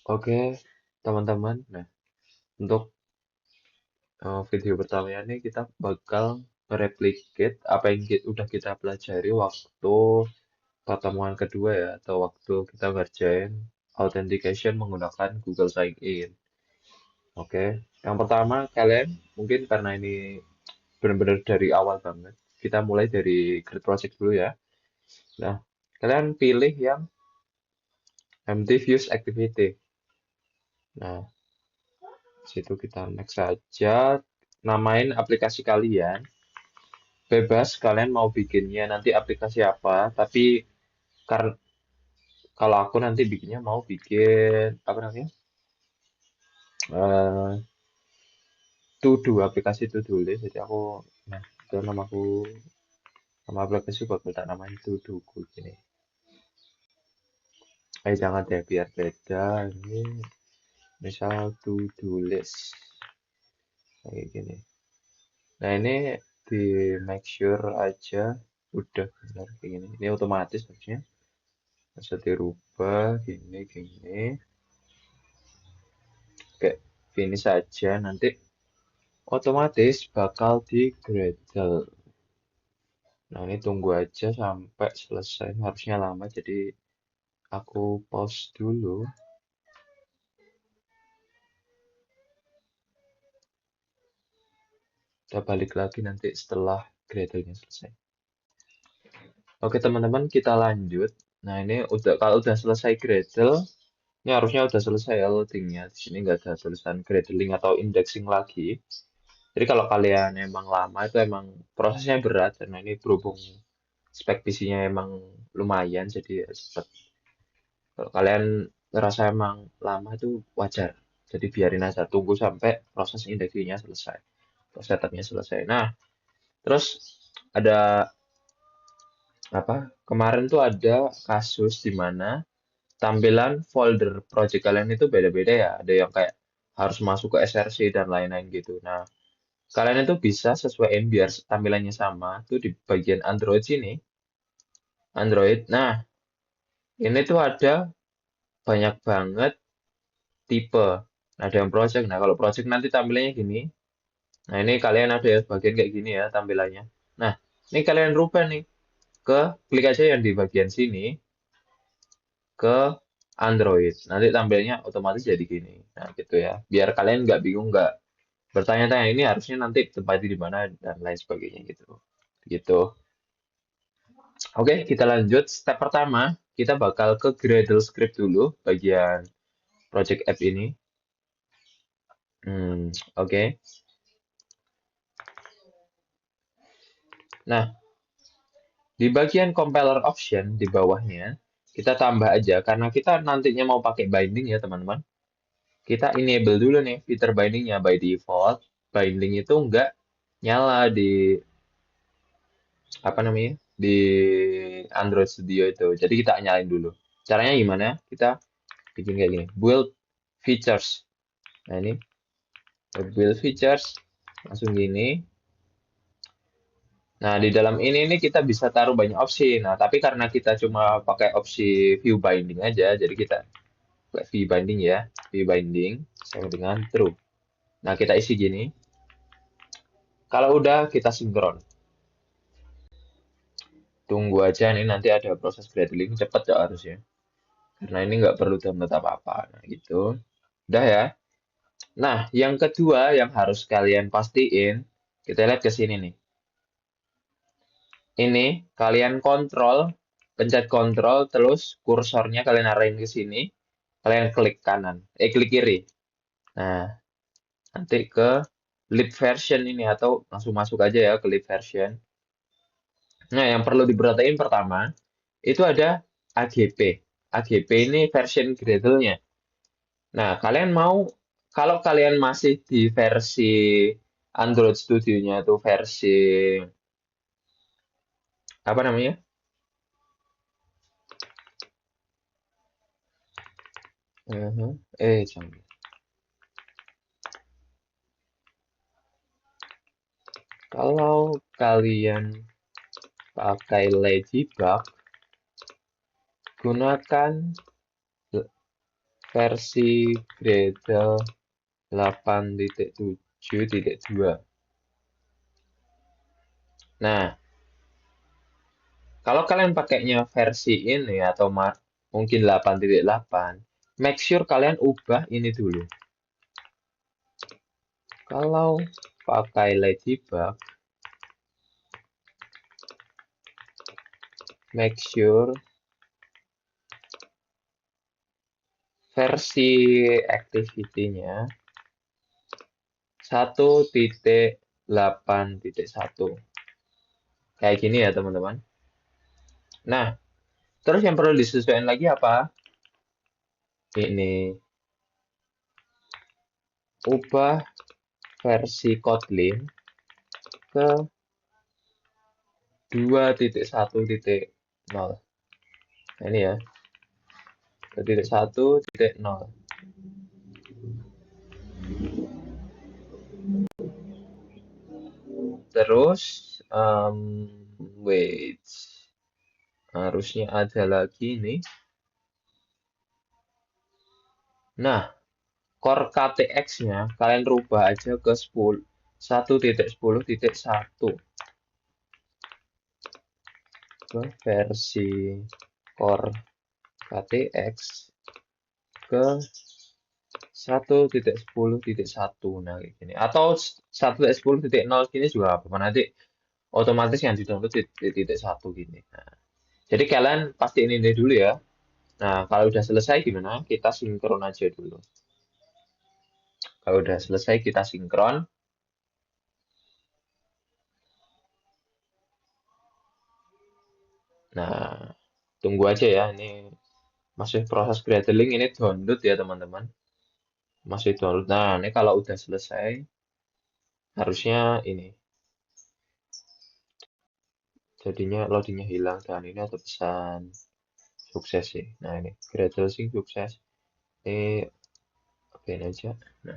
Oke, teman-teman. Nah, untuk video pertama ini kita bakal replicate apa yang udah kita pelajari waktu pertemuan kedua ya, atau waktu kita ngerjain authentication menggunakan Google Sign In. Oke, yang pertama kalian mungkin karena ini benar-benar dari awal banget, kita mulai dari Grid Project dulu ya. Nah, kalian pilih yang Empty Views Activity. Nah, situ kita next saja. Namain aplikasi kalian. Bebas kalian mau bikinnya nanti aplikasi apa, tapi karena kalau aku nanti bikinnya mau bikin apa namanya? eh To do aplikasi to do list. Jadi aku nah itu nama aplikasi bakal tak namain to do gini. Jangan deh biar beda ini misal to do list kayak gini. Nah ini di make sure aja udah benar kayak gini. Ini otomatis harusnya bisa dirubah gini gini. Oke, finish saja nanti otomatis bakal di Gradle. Nah, ini tunggu aja sampai selesai. Harusnya lama, jadi aku pause dulu. Kita balik lagi nanti setelah Gradle-nya selesai. Oke, teman-teman, kita lanjut. Nah, ini udah kalau udah selesai Gradle, ini harusnya udah selesai ya loadingnya. Di sini nggak ada tulisan gradling atau indexing lagi. Jadi kalau kalian emang lama itu emang prosesnya berat karena ini berhubung spek PC-nya emang lumayan jadi ya cepet. Kalau kalian ngerasa emang lama itu wajar. Jadi biarin aja, tunggu sampai proses indeksinya selesai, proses setupnya selesai. Nah, terus ada apa? Kemarin tuh ada kasus di mana tampilan folder project kalian itu beda-beda ya. Ada yang kayak harus masuk ke SRC dan lain-lain gitu. Nah, kalian itu bisa sesuaiin biar tampilannya sama tuh di bagian Android sini. Android. Nah, ini tuh ada banyak banget tipe. Nah, ada yang project. Nah, kalau project nanti tampilannya gini. Nah, ini kalian ada ya bagian kayak gini ya tampilannya. Nah, ini kalian rubah nih ke klik aja yang di bagian sini ke Android. Nanti tampilannya otomatis jadi gini. Nah, gitu ya. Biar kalian nggak bingung, nggak bertanya-tanya ini harusnya nanti tempatnya di mana dan lain sebagainya gitu. Gitu. Oke, kita lanjut. Step pertama, kita bakal ke Gradle script dulu bagian project app ini. Oke. Nah, di bagian compiler option di bawahnya, kita tambah aja karena kita nantinya mau pakai binding ya teman-teman. Kita enable dulu nih fitur bindingnya by default. Binding itu nggak nyala di apa namanya di Android Studio itu. Jadi kita nyalain dulu. Caranya gimana? Kita bikin kayak gini. Build features. Nah ini build features langsung gini. Nah, di dalam ini nih kita bisa taruh banyak opsi. Nah, tapi karena kita cuma pakai opsi view binding aja, jadi kita pakai view binding ya, view binding sama dengan true. Nah, kita isi gini. Kalau udah kita sinkron. Tunggu aja nih nanti ada proses gradling cepet ya harusnya. Karena ini nggak perlu download apa-apa. Nah, gitu. Udah ya. Nah, yang kedua yang harus kalian pastiin, kita lihat ke sini nih. Ini kalian kontrol, pencet kontrol, terus kursornya kalian arahin ke sini, kalian klik kanan, klik kiri. Nah, nanti ke lib version ini atau langsung masuk aja ya ke lib version. Nah, yang perlu diperhatiin pertama, itu ada AGP. AGP ini version Gradle-nya. Nah, kalian mau, kalau kalian masih di versi Android Studio-nya tuh versi, apa namanya? Jangan. Kalau kalian pakai Ladybug, gunakan versi Gradle 8.7.2. Nah, kalau kalian pakainya versi ini atau mungkin 8.8, make sure kalian ubah ini dulu. Kalau pakai Ladybug, make sure versi activity-nya 1.8.1. Kayak gini ya, teman-teman. Nah, terus yang perlu disesuaikan lagi apa? Ini. Ubah versi Kotlin ke 2.1.0. Nah, ini ya. 2.1.0. Terus, wait. Harusnya ada lagi nih. Nah, core KTX-nya kalian rubah aja ke 1.10.1 ke versi core KTX ke 1.10.1. Nah, kayak gini. Atau 1.10.0 gini juga apa nanti otomatis yang di-download di titik 1 gini. Nah, jadi kalian pasti ini dulu ya. Nah, kalau udah selesai gimana? Kita sinkron aja dulu. Kalau udah selesai kita sinkron. Nah, tunggu aja ya. Ini masih proses Gradling, ini download ya teman-teman. Masih download. Nah, ini kalau udah selesai, harusnya ini. Jadinya loadingnya hilang dan ini ada pesan sukses sih. Nah, ini Gradle sih sukses. Ini okein aja. Nah,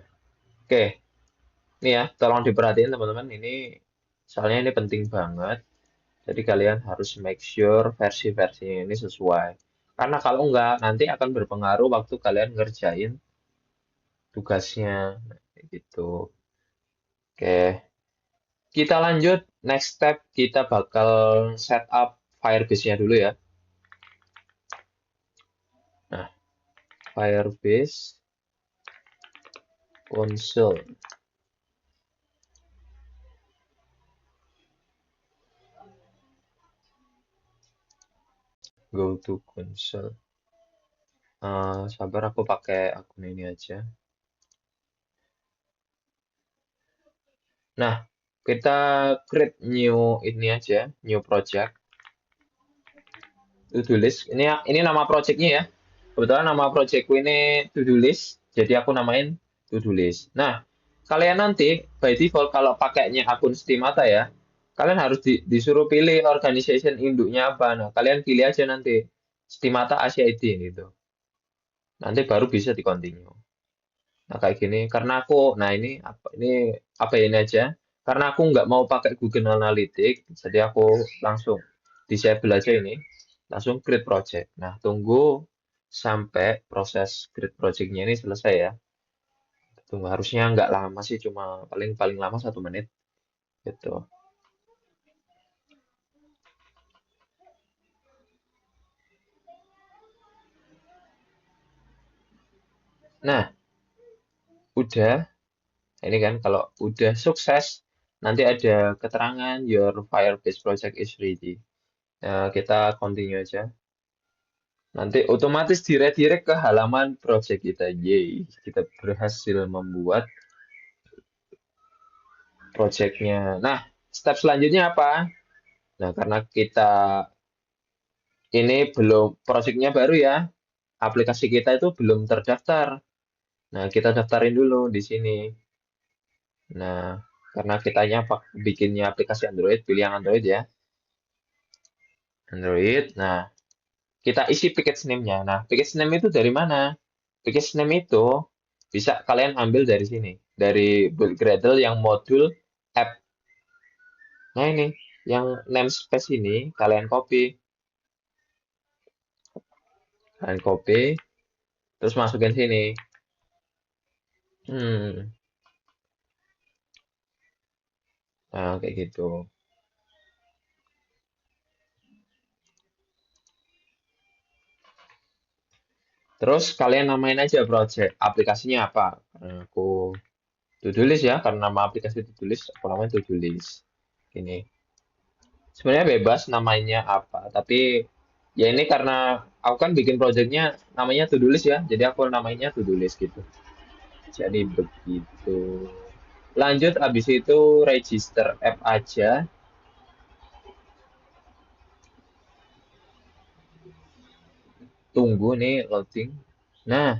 oke. Ini ya, tolong diperhatiin teman-teman. Ini soalnya ini penting banget. Jadi kalian harus make sure versi-versi ini sesuai. Karena kalau enggak, nanti akan berpengaruh waktu kalian ngerjain tugasnya. Nah, kayak gitu. Oke, kita lanjut. Next step, kita bakal setup Firebase-nya dulu ya. Nah, Firebase console. Go to console. Sabar, aku pakai akun ini aja. Nah, kita create new ini aja, new project. To-do list. Ini nama projectnya ya. Kebetulan nama projectku ini to-do list. Jadi aku namain to-do list. Nah, kalian nanti by default kalau pakainya akun Steamata ya, kalian harus disuruh pilih organization induknya apa. Nah, kalian pilih aja nanti Steamata Asia ID gitu. Nanti baru bisa di continue. Nah, kayak gini. Karena aku, nah ini apa ini aja. Karena aku nggak mau pakai Google Analytics, jadi aku langsung disable aja ini. Langsung create project. Nah, tunggu sampai proses create projectnya ini selesai ya. Tunggu, harusnya nggak lama sih, cuma paling paling lama 1 menit gitu. Nah, udah. Ini kan kalau udah sukses, nanti ada keterangan your Firebase project is ready. Nah, kita continue aja. Nanti otomatis direct ke halaman project kita. Yeay, kita berhasil membuat projectnya. Nah, step selanjutnya apa? Nah, karena kita ini belum projectnya baru ya, aplikasi kita itu belum terdaftar. Nah, kita daftarin dulu di sini. Nah, karena kitanya bikinnya aplikasi Android, pilih yang Android ya. Android. Nah, kita isi package name-nya. Nah, package name itu dari mana? Package name itu bisa kalian ambil dari sini, dari build Gradle yang modul app. Nah, ini yang namespace ini kalian copy, Terus masukin sini. Hmm, nah kayak gitu. Terus kalian namain aja project aplikasinya apa. Aku to-do list ya, karena nama aplikasi to-do list, aku namain to-do list. Ini sebenarnya bebas namanya apa, tapi ya ini karena aku kan bikin projectnya namanya to-do list ya, jadi aku namanya to-do list gitu. Jadi begitu. Lanjut abis itu register app aja. Tunggu nih loading. Nah,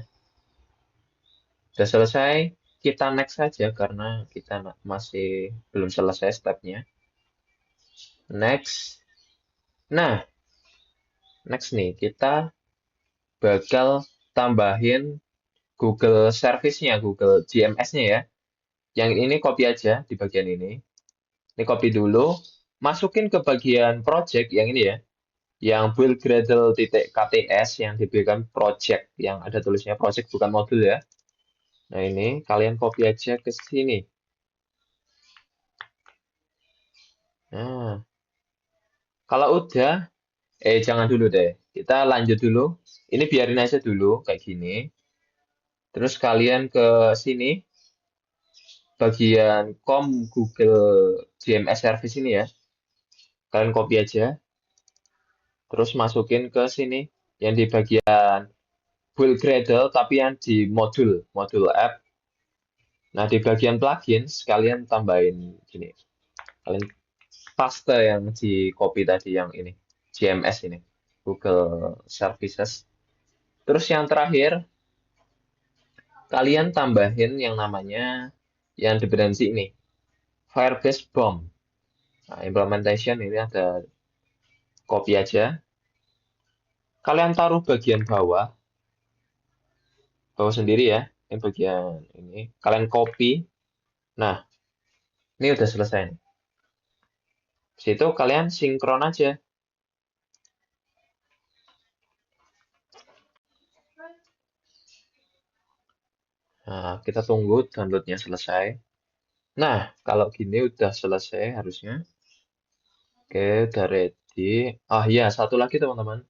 udah selesai. Kita next saja karena kita masih belum selesai stepnya. Next. Nah, next nih kita bakal tambahin Google Service-nya, Google GMS-nya ya. Yang ini copy aja di bagian ini. Ini copy dulu. Masukin ke bagian project yang ini ya. Yang build Gradle titik KTS yang diberikan project. Yang ada tulisnya project bukan modul ya. Nah ini kalian copy aja ke sini. Nah, kalau udah, jangan dulu deh. Kita lanjut dulu. Ini biarin aja dulu kayak gini. Terus kalian ke sini, bagian Google GMS Service ini ya. Kalian copy aja. Terus masukin ke sini. Yang di bagian build Gradle, tapi yang di modul app. Nah, di bagian plugin, sekalian tambahin gini. Kalian paste yang di copy tadi yang ini. GMS ini. Google Services. Terus yang terakhir, kalian tambahin yang namanya yang dependensi ini. Firebase Bomb. Nah, implementation ini ada copy aja. Kalian taruh bagian bawah. Bawah sendiri ya. Ini bagian ini. Kalian copy. Nah, ini udah selesai nih. Situ kalian sinkron aja. Nah, kita tunggu downloadnya selesai. Nah, kalau gini udah selesai harusnya. Oke, udah ready. Ah iya, satu lagi teman-teman.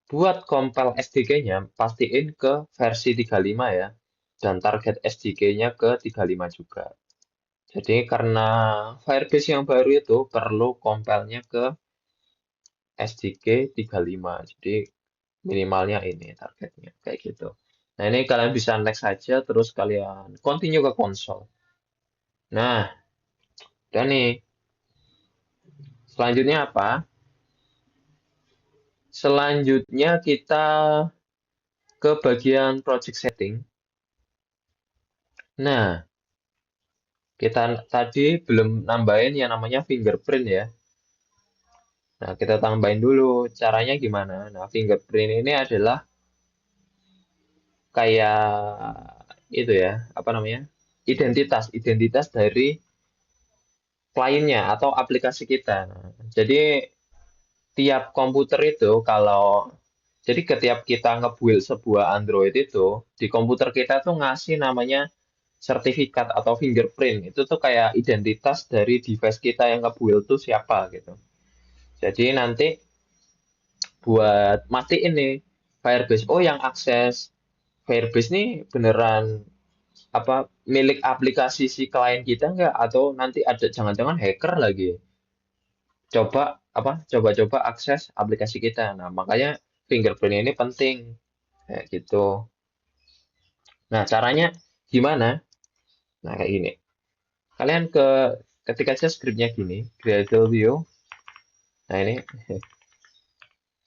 Buat compile SDK-nya, pastiin ke versi 35 ya. Dan target SDK-nya ke 35 juga. Jadi karena Firebase yang baru itu perlu compile-nya ke SDK 35. Jadi minimalnya ini targetnya. Kayak gitu. Nah ini kalian bisa next saja, terus kalian continue ke konsol. Nah, udah nih. Selanjutnya apa? Selanjutnya kita ke bagian project setting. Nah, kita tadi belum nambahin yang namanya fingerprint ya. Nah, kita tambahin dulu. Caranya gimana? Nah, fingerprint ini adalah kayak itu ya, apa namanya? Identitas dari kliennya atau aplikasi kita. Nah, jadi tiap komputer itu jadi setiap kita nge-build sebuah Android itu di komputer kita tuh ngasih namanya sertifikat atau fingerprint. Itu tuh kayak identitas dari device kita yang nge-build tuh siapa gitu. Jadi nanti buat matiin nih Firebase. Oh, yang akses Firebase nih beneran apa milik aplikasi si klien kita nggak? Atau nanti ada jangan-jangan hacker lagi? Coba coba-coba akses aplikasi kita. Nah, makanya fingerprint ini penting kayak gitu. Nah, caranya gimana? Nah, kayak gini. Kalian ketik aja scriptnya gini, Gradle View. Nah, ini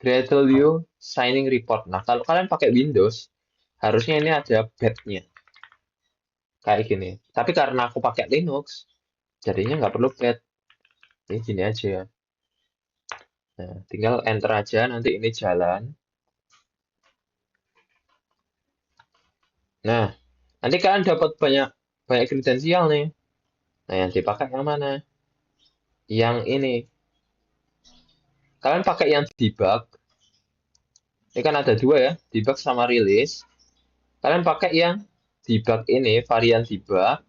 Gradle View Signing Report. Nah, kalau kalian pakai Windows, harusnya ini ada batch-nya kayak gini. Tapi karena aku pakai Linux, jadinya nggak perlu batch. Ini gini aja ya. Nah, tinggal enter aja, nanti ini jalan. Nah, nanti kalian dapat banyak banyak kredensial nih. Nah, yang dipakai yang mana? Yang ini. Kalian pakai yang debug. Ini kan ada dua ya, debug sama release. Kalian pakai yang debug ini, varian debug,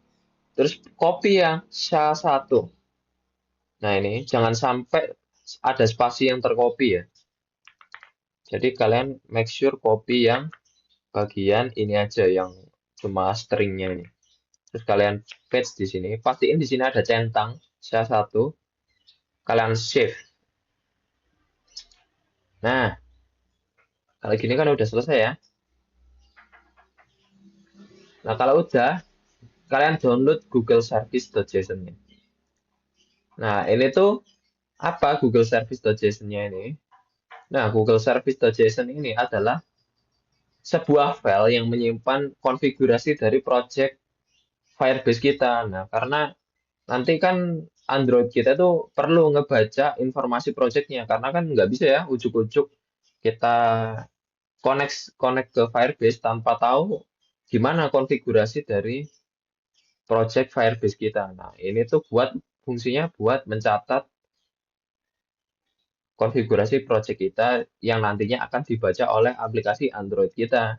terus copy yang SHA-1. Nah, ini jangan sampai ada spasi yang tercopy ya. Jadi kalian make sure copy yang bagian ini aja yang cuma stringnya ini. Terus kalian paste di sini, pastiin di sini ada centang SHA-1. Kalian save. Nah, kalau gini kan udah selesai ya. Nah, kalau udah, kalian download Google Service.json-nya. Nah, ini tuh apa Google Service.json-nya ini? Nah, Google Service.json ini adalah sebuah file yang menyimpan konfigurasi dari project Firebase kita. Nah, karena nanti kan Android kita tuh perlu ngebaca informasi projectnya, karena kan nggak bisa ya ujuk-ujuk kita connect ke Firebase tanpa tahu gimana konfigurasi dari project Firebase kita. Nah, ini tuh fungsinya buat mencatat konfigurasi project kita yang nantinya akan dibaca oleh aplikasi Android kita.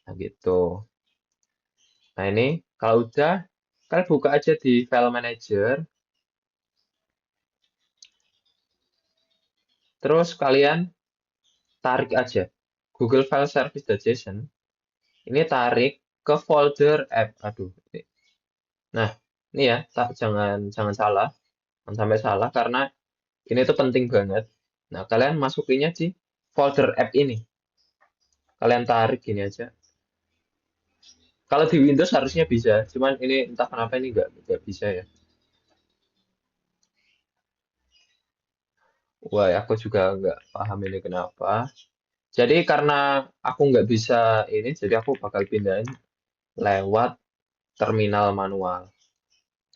Nah, gitu. Nah, ini kalau udah, kalian buka aja di File Manager, terus kalian tarik aja Google File Service.json. Ini tarik ke folder app. Aduh. Nah, ini ya, jangan jangan salah, jangan sampai salah karena ini tuh penting banget. Nah, kalian masukinnya di folder app ini. Kalian tarik gini aja. Kalau di Windows harusnya bisa, cuman ini entah kenapa ini nggak bisa ya. Wah, aku juga nggak paham ini kenapa. Jadi karena aku nggak bisa ini, jadi aku bakal pindahin lewat terminal manual.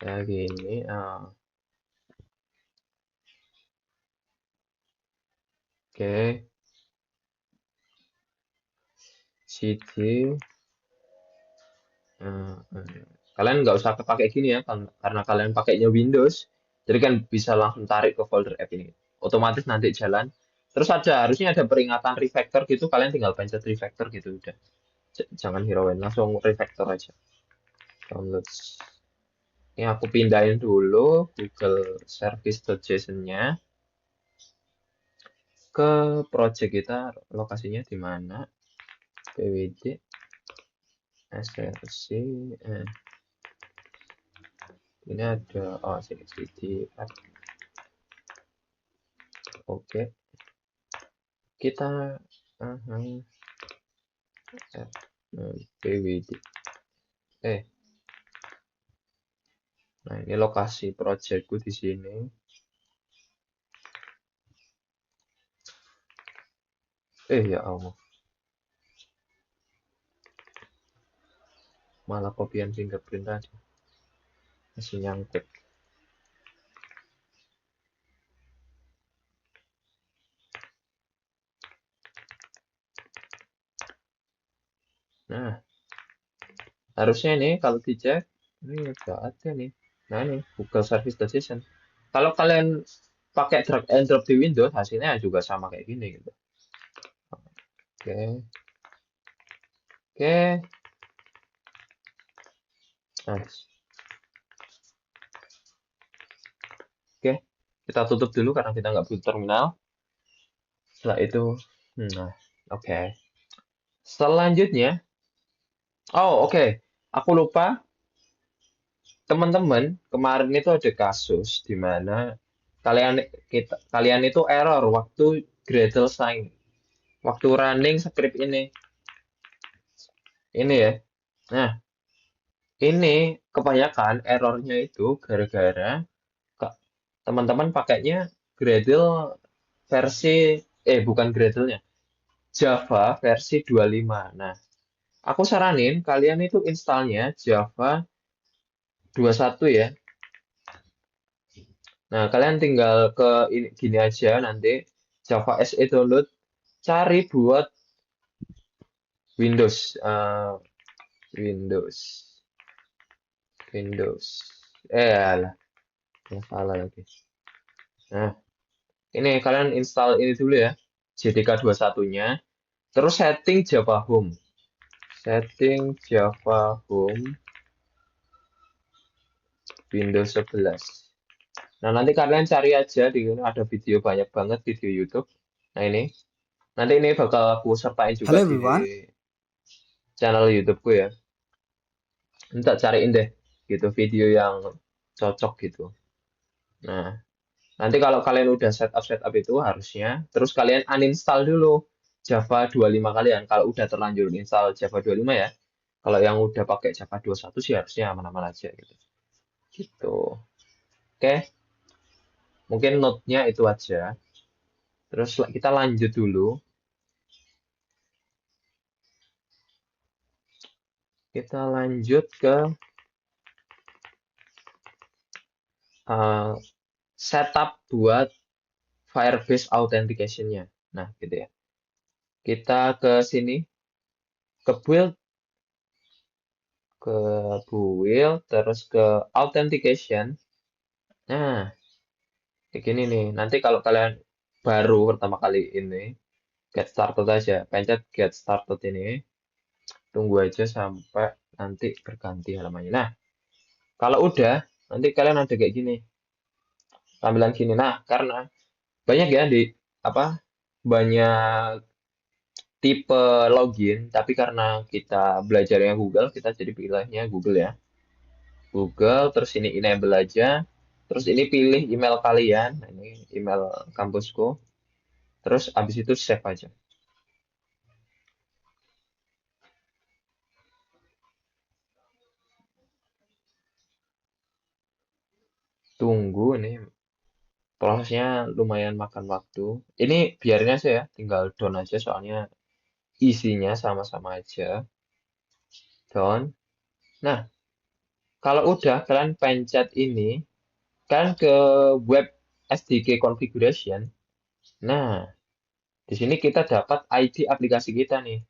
Ya gini, oke, cd. Kalian nggak usah pakai gini ya, karena kalian pakainya Windows, jadi kan bisa langsung tarik ke folder app ini. Otomatis nanti jalan. Terus harusnya ada peringatan refactor gitu, kalian tinggal pencet refactor gitu udah. Jangan hirauin, langsung refactor aja. Download. Ini aku pindahin dulu Google Service.json-nya ke project kita, lokasinya di mana? pwd src. Ini ada sini cd. Oke, kita pwd. Nah, ini lokasi projectku di sini. Ya Allah, malah kopian fingerprint tadi. Masih nyangkut. Nah, harusnya nih kalau dicek, ini udah ada nih. Nah, ini Google Service Station. Kalau kalian pakai drag and drop di Windows, hasilnya juga sama kayak gini gitu. Oke, oke. Nice. Oke, kita tutup dulu karena kita nggak butuh terminal. Setelah itu, nah, oke. Selanjutnya, oke. Aku lupa, teman-teman, kemarin itu ada kasus di mana kalian itu error waktu Gradle sign, waktu running script ini. Ini ya. Nah, ini kebanyakan errornya itu gara-gara teman-teman pakainya Gradle versi bukan Gradle-nya, Java versi 25. Nah, aku saranin kalian itu installnya Java 21 ya. Nah, kalian tinggal ke ini gini aja nanti Java SE download, cari buat Windows, Windows, Windows. Alah, yang salah lagi. Nah, ini kalian install ini dulu ya, JDK 21-nya. Terus setting Java Home. setting Java Home Windows 11. Nah, nanti kalian cari aja di ada video banyak banget video YouTube. Nah, ini. Nanti ini bakal aku sertain juga Hello di everyone. channel YouTubeku ya. Minta cariin deh gitu video yang cocok gitu. Nah, nanti kalau kalian udah setup itu harusnya terus kalian uninstall dulu Java 25 kalian. Kalau udah terlanjur install Java 25 ya. Kalau yang udah pakai Java 21 sih harusnya aman-aman aja gitu. Gitu. Oke, mungkin note-nya itu aja. Terus kita lanjut dulu. Kita lanjut ke uh, setup buat Firebase Authentication-nya. Nah, gitu ya. Kita ke sini, ke build, ke build, terus ke authentication. Nah, kayak gini nih. Nanti kalau kalian baru pertama kali ini, get started aja. Pencet get started ini. Tunggu aja sampai nanti berganti halamannya. Nah, kalau udah, nanti kalian ada kayak gini. Tampilan gini. Nah, karena banyak ya di apa banyak tipe login, tapi karena kita belajarnya Google, kita jadi pilihnya Google ya. Google, terus ini enable aja. Terus ini pilih email kalian, nah, ini email kampusku. Terus abis itu save aja. Tunggu ini prosesnya lumayan makan waktu. Ini biarin aja ya, tinggal down aja soalnya isinya sama-sama aja. Down. Nah, kalau udah kalian pencet ini, kan ke web SDK configuration. Nah, di sini kita dapat ID aplikasi kita nih.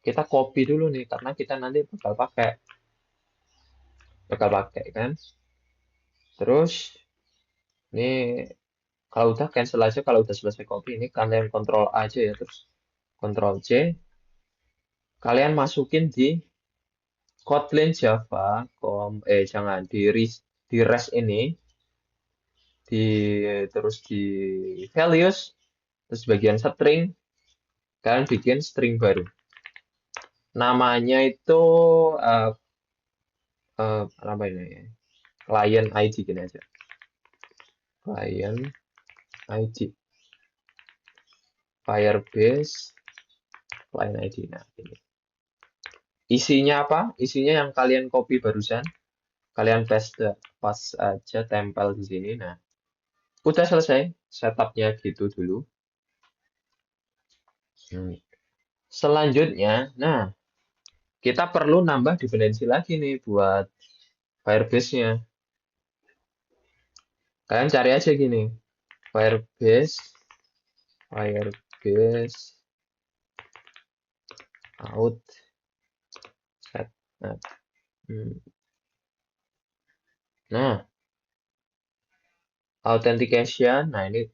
Kita copy dulu nih karena kita nanti bakal pakai kan. Terus ini kalau udah cancel aja kalau udah selesai copy ini kalian Ctrl A aja ya terus Ctrl C. Kalian masukin di Kotlin Java jangan di res ini di terus di values terus bagian string kalian bikin string baru. Namanya itu eh apa ini? Client ID gini aja. Client ID. Firebase client ID. Nah, ini. Isinya apa? Isinya yang kalian copy barusan. Kalian pas aja tempel di sini. Nah, udah selesai setupnya gitu dulu. Selanjutnya, nah kita perlu nambah dependensi lagi nih buat Firebase-nya. Kalian cari aja gini, Firebase, Firebase out set. Nah, nah, authentication. Nah, ini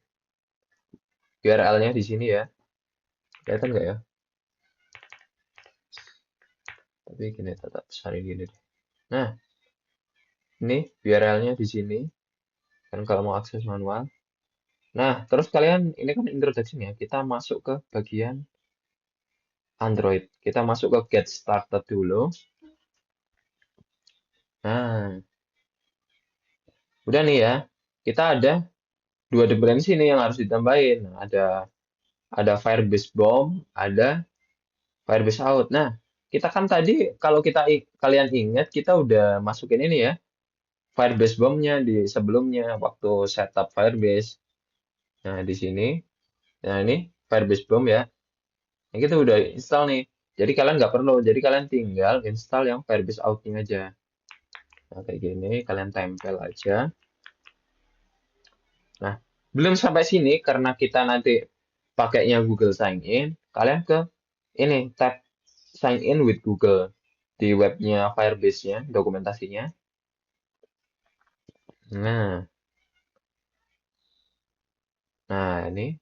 URL-nya di sini ya. Kelihatan nggak ya? Tapi gini tetap besar gini deh. Nah, ini URL-nya di sini. Kan kalau mau akses manual. Nah, terus kalian ini kan introduction ya. Kita masuk ke bagian Android. Kita masuk ke get started dulu. Nah, udah nih ya. Kita ada dua dependensi nih yang harus ditambahin. Nah, ada Firebase Bomb, ada Firebase Out. Nah, kita kan tadi kalau kalian ingat kita udah masukin ini ya. Firebase Bomb-nya di sebelumnya waktu setup Firebase. Nah, di sini. Nah, ini Firebase Bomb ya. Nah, kita udah install nih. Jadi kalian nggak perlu. Jadi kalian tinggal install yang Firebase Out-nya aja. Nah, kayak gini. Kalian tempel aja. Nah, belum sampai sini karena kita nanti pakainya Google Sign In. Kalian ke ini, tab Sign In with Google di webnya Firebase-nya, dokumentasinya. Nah, nah ini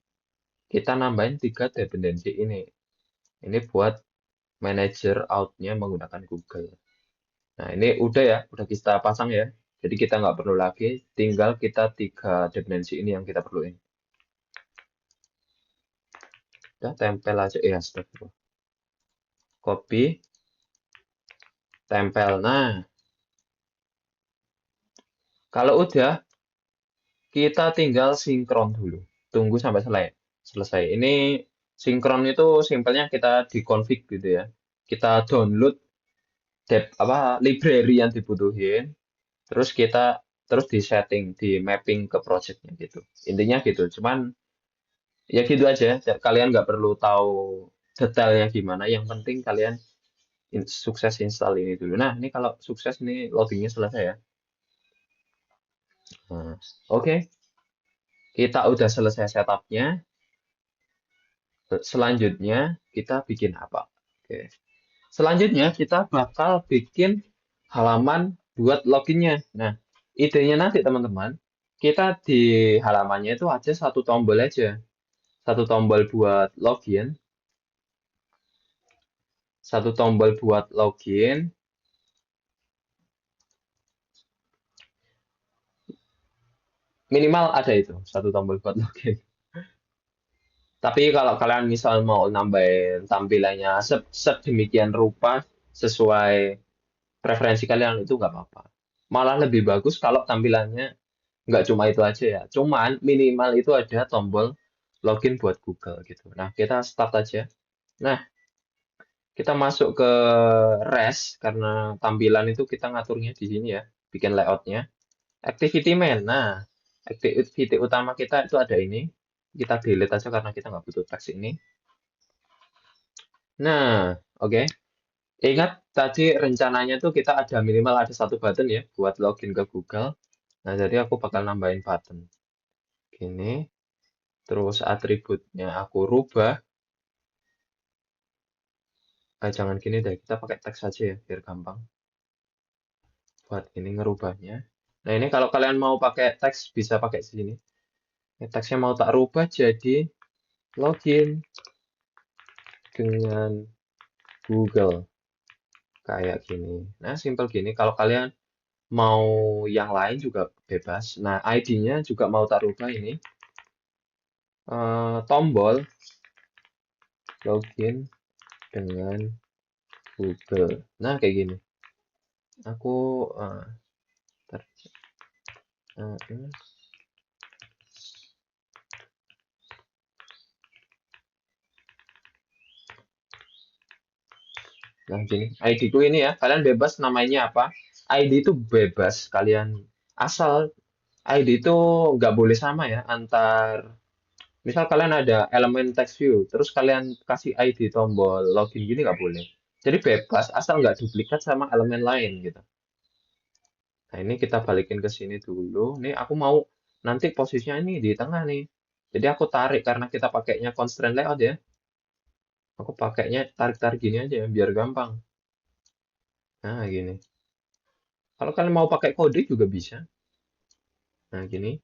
kita nambahin 3 dependensi ini. Ini buat manager out-nya menggunakan Google. Nah, ini udah ya, udah kita pasang ya. Jadi kita nggak perlu lagi, tinggal kita 3 dimensi ini yang kita perluin. Udah tempel aja ya, step. Copy, tempel. Nah, kalau udah, kita tinggal sinkron dulu. Tunggu sampai selesai. Ini sinkron itu simpelnya kita di config gitu ya. Kita download library yang dibutuhin, terus di setting, di mapping ke projectnya gitu. Intinya gitu. Cuman ya gitu aja. Kalian nggak perlu tahu detailnya gimana. Yang penting kalian sukses install ini dulu. Nah, ini kalau sukses ini loadingnya selesai ya. Nah, oke. Kita udah selesai setupnya. Selanjutnya kita bikin apa? Oke. Selanjutnya kita bakal bikin halaman buat loginnya. Nah, idenya nanti teman-teman, kita di halamannya itu aja satu tombol aja. Satu tombol buat login, satu tombol buat login, minimal ada itu, satu tombol buat login. Tapi kalau kalian misal mau nambahin tampilannya sedemikian rupa sesuai preferensi kalian itu nggak apa-apa. Malah lebih bagus kalau tampilannya nggak cuma itu aja ya. Cuman minimal itu ada tombol login buat Google gitu. Nah, kita start aja. Nah, kita masuk ke REST karena tampilan itu kita ngaturnya di sini ya, bikin layoutnya. Activity main. Nah, activity utama kita itu ada ini. Kita delete aja karena kita nggak butuh teks ini. Nah, oke. Ingat tadi rencananya tuh kita ada minimal ada satu button ya buat login ke Google. Nah, jadi aku bakal nambahin button. Gini. Terus atributnya aku rubah. Jangan gini deh, kita pakai teks aja ya, biar gampang. Buat ini ngerubahnya. Nah, ini kalau kalian mau pakai teks, bisa pakai sini. Ini teksnya mau tak rubah jadi login dengan Google. Kayak gini. Nah, simple gini. Kalau kalian mau yang lain juga bebas. Nah, ID-nya juga mau tak rubah ini. Tombol login dengan Google. Nah, kayak gini. Aku ntar, uh, Nah, gini, ID ku ini ya, kalian bebas namanya apa? ID itu bebas, kalian asal ID itu nggak boleh sama ya antar. Misal kalian ada elemen text view, terus kalian kasih ID tombol login gini nggak boleh. Jadi bebas, asal nggak duplikat sama elemen lain gitu. Nah, ini kita balikin ke sini dulu. Nih, aku mau nanti posisinya ini di tengah nih. Jadi aku tarik karena kita pakainya constraint layout ya. Aku pakainya tarik-tarik gini aja biar gampang. Nah, gini. Kalau kalian mau pakai kode juga bisa. Nah, gini.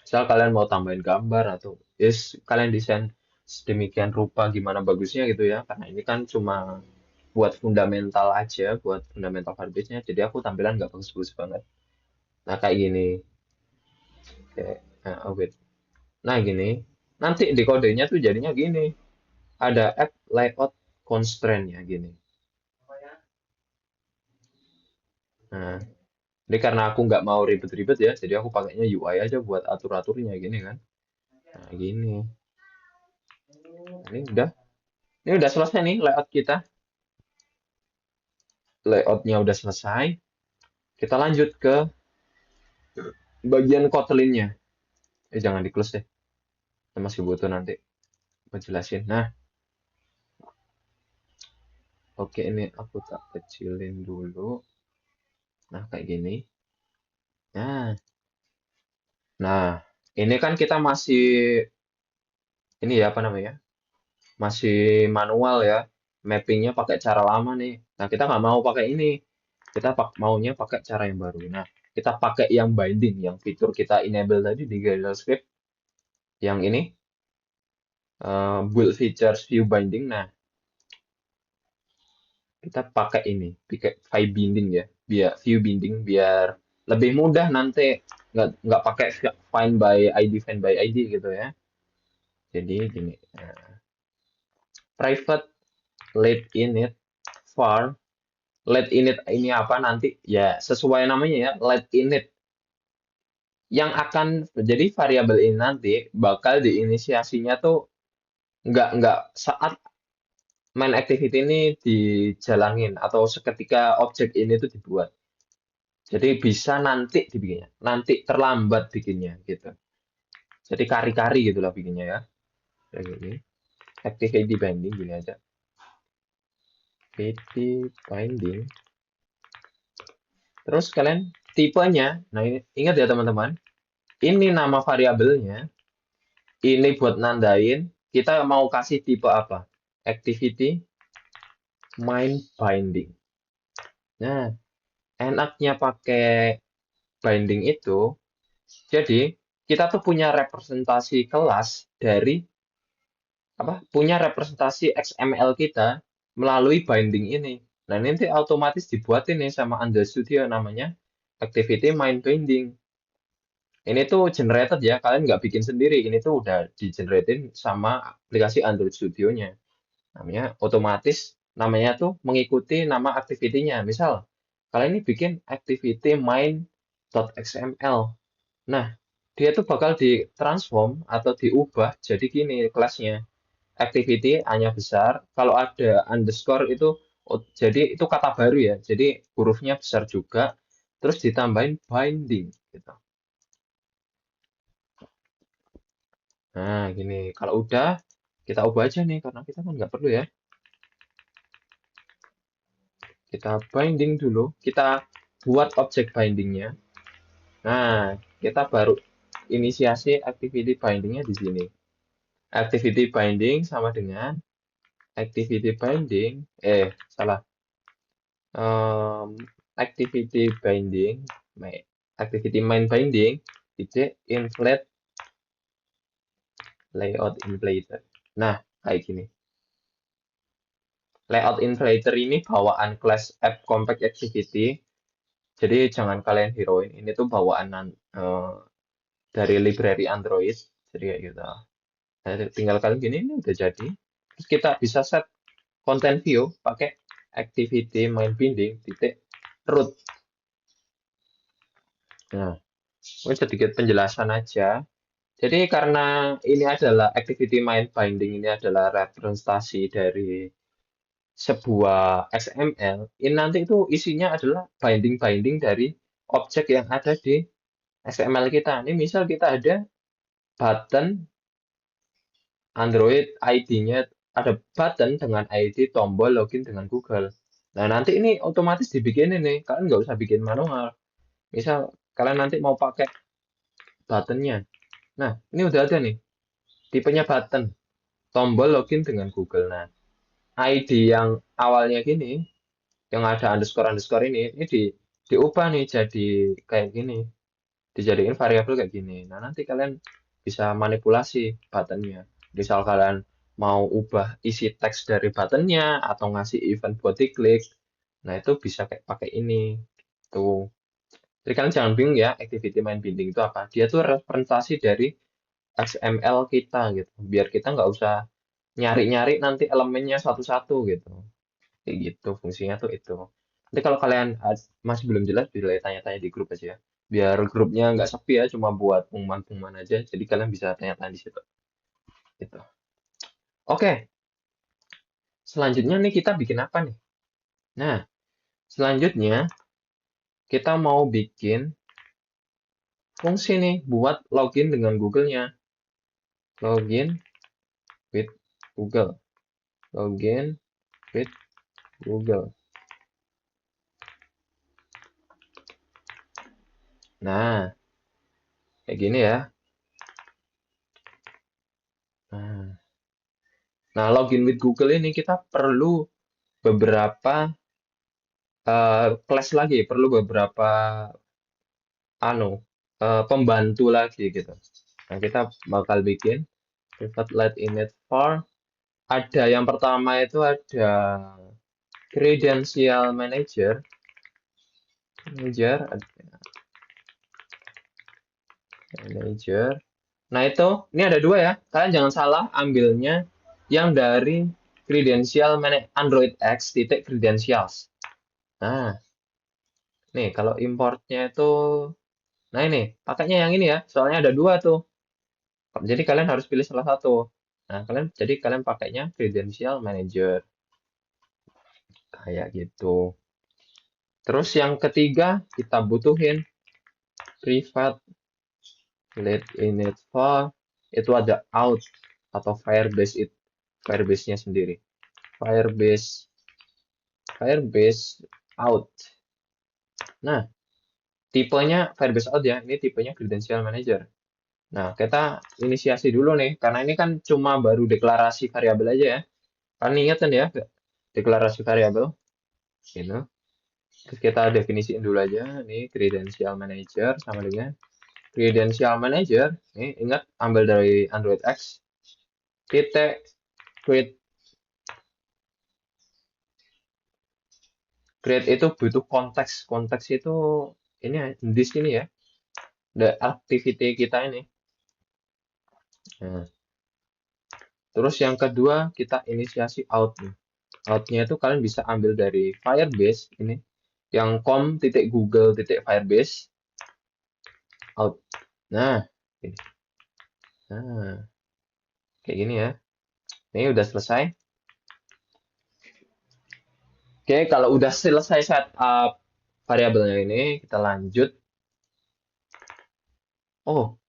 Misal kalian mau tambahin gambar atau kalian desain sedemikian rupa gimana bagusnya gitu ya. Karena ini kan cuma buat fundamental aja, buat fundamental Firebase-nya. Jadi aku tampilan nggak bagus-bagus banget. Nah, kayak gini. Nah, wait. Nah, gini. Nanti di kodenya tuh jadinya gini. Ada add layout constraint ya gini. Nah, ini karena aku nggak mau ribet-ribet ya, jadi aku pakainya UI aja buat atur-aturnya gini kan. Nah, gini. Ini udah selesai nih layout kita. Layoutnya udah selesai. Kita lanjut ke bagian Kotlin-nya. Jangan di close deh. Kita masih butuh nanti menjelasin. Nah, oke ini aku tak kecilin dulu. Nah, kayak gini. Nah, nah, ini kan kita masih ini ya apa namanya? Masih manual ya. Mappingnya pakai cara lama nih. Nah, kita nggak mau pakai ini. Kita maunya pakai cara yang baru. Nah, kita pakai yang binding, yang fitur kita enable tadi di Gradle Script. Yang ini. build features view binding. Nah, kita pakai ini, pakai view binding ya, biar view binding biar lebih mudah nanti nggak pakai find by ID gitu ya. Jadi gini, private let init var let init ini apa nanti ya sesuai namanya ya let init yang akan jadi variabel ini nanti bakal diinisiasinya tuh nggak saat main activity ini dijalanin atau seketika objek ini tuh dibuat. Jadi bisa nanti dibikinnya, nanti terlambat bikinnya gitu. Jadi kari-kari gitulah bikinnya ya. Kayak gini. Activity binding gini aja. Activity binding. Terus kalian tipenya, nah ini ingat ya teman-teman, ini nama variabelnya, ini buat nandain kita mau kasih tipe apa? Activity main binding. Nah, enaknya pakai binding itu, jadi kita tuh punya representasi kelas dari apa? Punya representasi XML kita melalui binding ini. Nah, ini nanti otomatis dibuat ini sama Android Studio namanya Activity Main Binding. Ini tuh generated ya, kalian nggak bikin sendiri. Ini tuh udah di-generatein sama aplikasi Android Studio-nya. Namanya otomatis, namanya tuh mengikuti nama activity-nya. Misal, kalian ini bikin activity main.xml. Nah, dia tuh bakal ditransform atau diubah jadi gini kelasnya. Activity hanya besar, kalau ada underscore itu jadi itu kata baru ya. Jadi hurufnya besar juga, terus ditambahin binding gitu. Nah, gini. Kalau udah, kita ubah aja nih, karena kita kan nggak perlu ya. Kita binding dulu. Kita buat objek bindingnya. Nah, kita baru inisiasi activity bindingnya di sini. Activity binding sama dengan activity binding. Salah. Em, activity binding. Activity main binding. Titik inflate layout inflator. Nah, kayak gini. Layout inflator ini bawaan class app compact activity. Jadi jangan kalian heroin. Ini tuh bawaan dari library Android. Jadi kayak gitu. Nah, tinggal kalian gini, ini udah jadi. Terus kita bisa set content view pakai activity main binding titik root. Nah, ini sedikit penjelasan aja. Jadi karena ini adalah activity main binding ini adalah representasi dari sebuah XML, ini nanti itu isinya adalah binding-binding dari objek yang ada di XML kita. Ini misal kita ada button Android ID-nya ada button dengan ID tombol login dengan Google. Nah, nanti ini otomatis dibikin ini. Kalian nggak usah bikin manual. Misal kalian nanti mau pakai buttonnya. Nah, ini udah ada nih. Tipenya button. Tombol login dengan Google. Nah, ID yang awalnya gini, yang ada underscore-underscore ini diubah nih jadi kayak gini. Dijadiin variabel kayak gini. Nah, nanti kalian bisa manipulasi buttonnya. Misal kalian mau ubah isi teks dari buttonnya atau ngasih event buat diklik. Nah, itu bisa kayak pakai ini. Tuh. Jadi kalian jangan bingung ya, activity main binding itu apa. Dia tuh representasi dari XML kita gitu. Biar kita nggak usah nyari-nyari nanti elemennya satu-satu gitu. Kayak gitu, fungsinya tuh itu. Nanti kalau kalian masih belum jelas, bisa tanya-tanya di grup aja ya. Biar grupnya nggak sepi ya, cuma buat pengumuman-pengumuman aja. Jadi kalian bisa tanya-tanya di situ. Gitu. Oke, selanjutnya nih kita bikin apa nih? Nah, selanjutnya kita mau bikin fungsi nih buat login dengan Google-nya. Login with Google. Login with Google. Nah, kayak gini ya. Nah, login with Google ini kita perlu beberapa class lagi, perlu beberapa pembantu lagi gitu. Nah, kita bakal bikin private let init for. Ada yang pertama itu ada credential manager. Manager. Nah itu, ini ada dua ya. Kalian jangan salah ambilnya yang dari Android X titik credentials. Nah, nih kalau importnya itu, nah ini pakainya yang ini ya. Soalnya ada dua tuh. Jadi kalian harus pilih salah satu. Nah, kalian pakainya credential manager kayak gitu. Terus yang ketiga kita butuhin private let init file, itu ada out atau Firebase-nya sendiri. Firebase out. Nah, tipenya Firebase out ya, ini tipenya credential manager. Nah, kita inisiasi dulu nih, karena ini kan cuma baru deklarasi variabel aja ya. Kan ingat kan ya, deklarasi variabel, gitu. Terus kita definisiin dulu aja, nih credential manager sama dengan credential manager. Nih ingat ambil dari Android X, titik create. Create itu butuh konteks itu ini ya, di sini ya, the activity kita ini. Nah, terus yang kedua kita inisiasi out nih. Outnya itu kalian bisa ambil dari Firebase ini, yang com.google.firebase out. Nah, ini. Nah, kayak gini ya. Ini udah selesai. Oke, kalau udah selesai setup variabelnya ini, kita lanjut. Oh,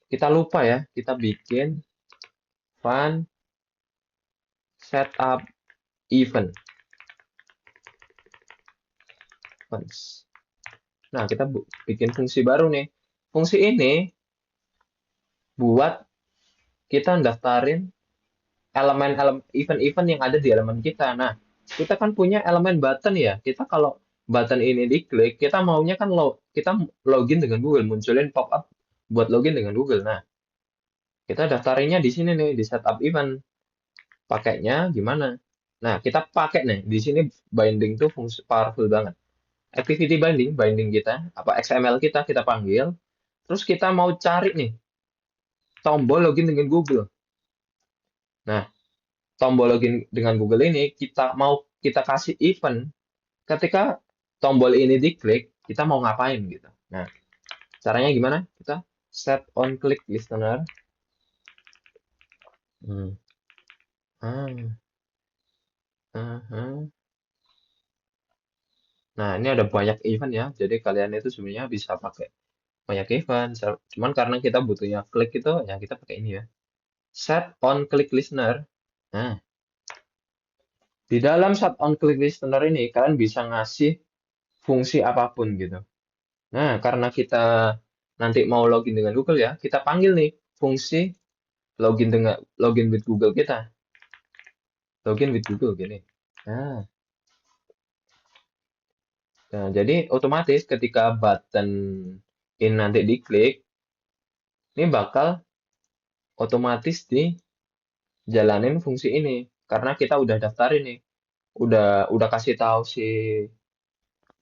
kita lupa ya, kita bikin fun setup event. Nah, kita bikin fungsi baru nih. Fungsi ini buat kita daftarin event-event yang ada di elemen kita. Nah, kita kan punya elemen button ya. Kita kalau button ini diklik, kita maunya kan kita login dengan Google, munculin pop-up buat login dengan Google. Nah, kita daftarinnya di sini nih, di setup event. Pakainya gimana? Nah, kita pakai nih, di sini binding tuh fungsi powerful banget. Activity binding kita, apa XML kita panggil, terus kita mau cari nih, tombol login dengan Google. Nah, tombol login dengan Google ini kita kasih event ketika tombol ini diklik, kita mau ngapain gitu. Nah, caranya gimana? Kita set on click listener. Hmm. Ah, ah, ah. Nah, ini ada banyak event ya. Jadi kalian itu sebenarnya bisa pakai banyak event. Cuman karena kita butuhnya klik itu, ya kita pakai ini ya. Set on click listener. Nah, di dalam set on click listener ini kalian bisa ngasih fungsi apapun gitu. Nah, karena kita nanti mau login dengan Google ya, kita panggil nih fungsi login with Google kita. Login with Google gini. Nah, nah, jadi otomatis ketika button ini nanti diklik, ini bakal otomatis dijalanin fungsi ini karena kita udah daftarin nih. Udah kasih tahu si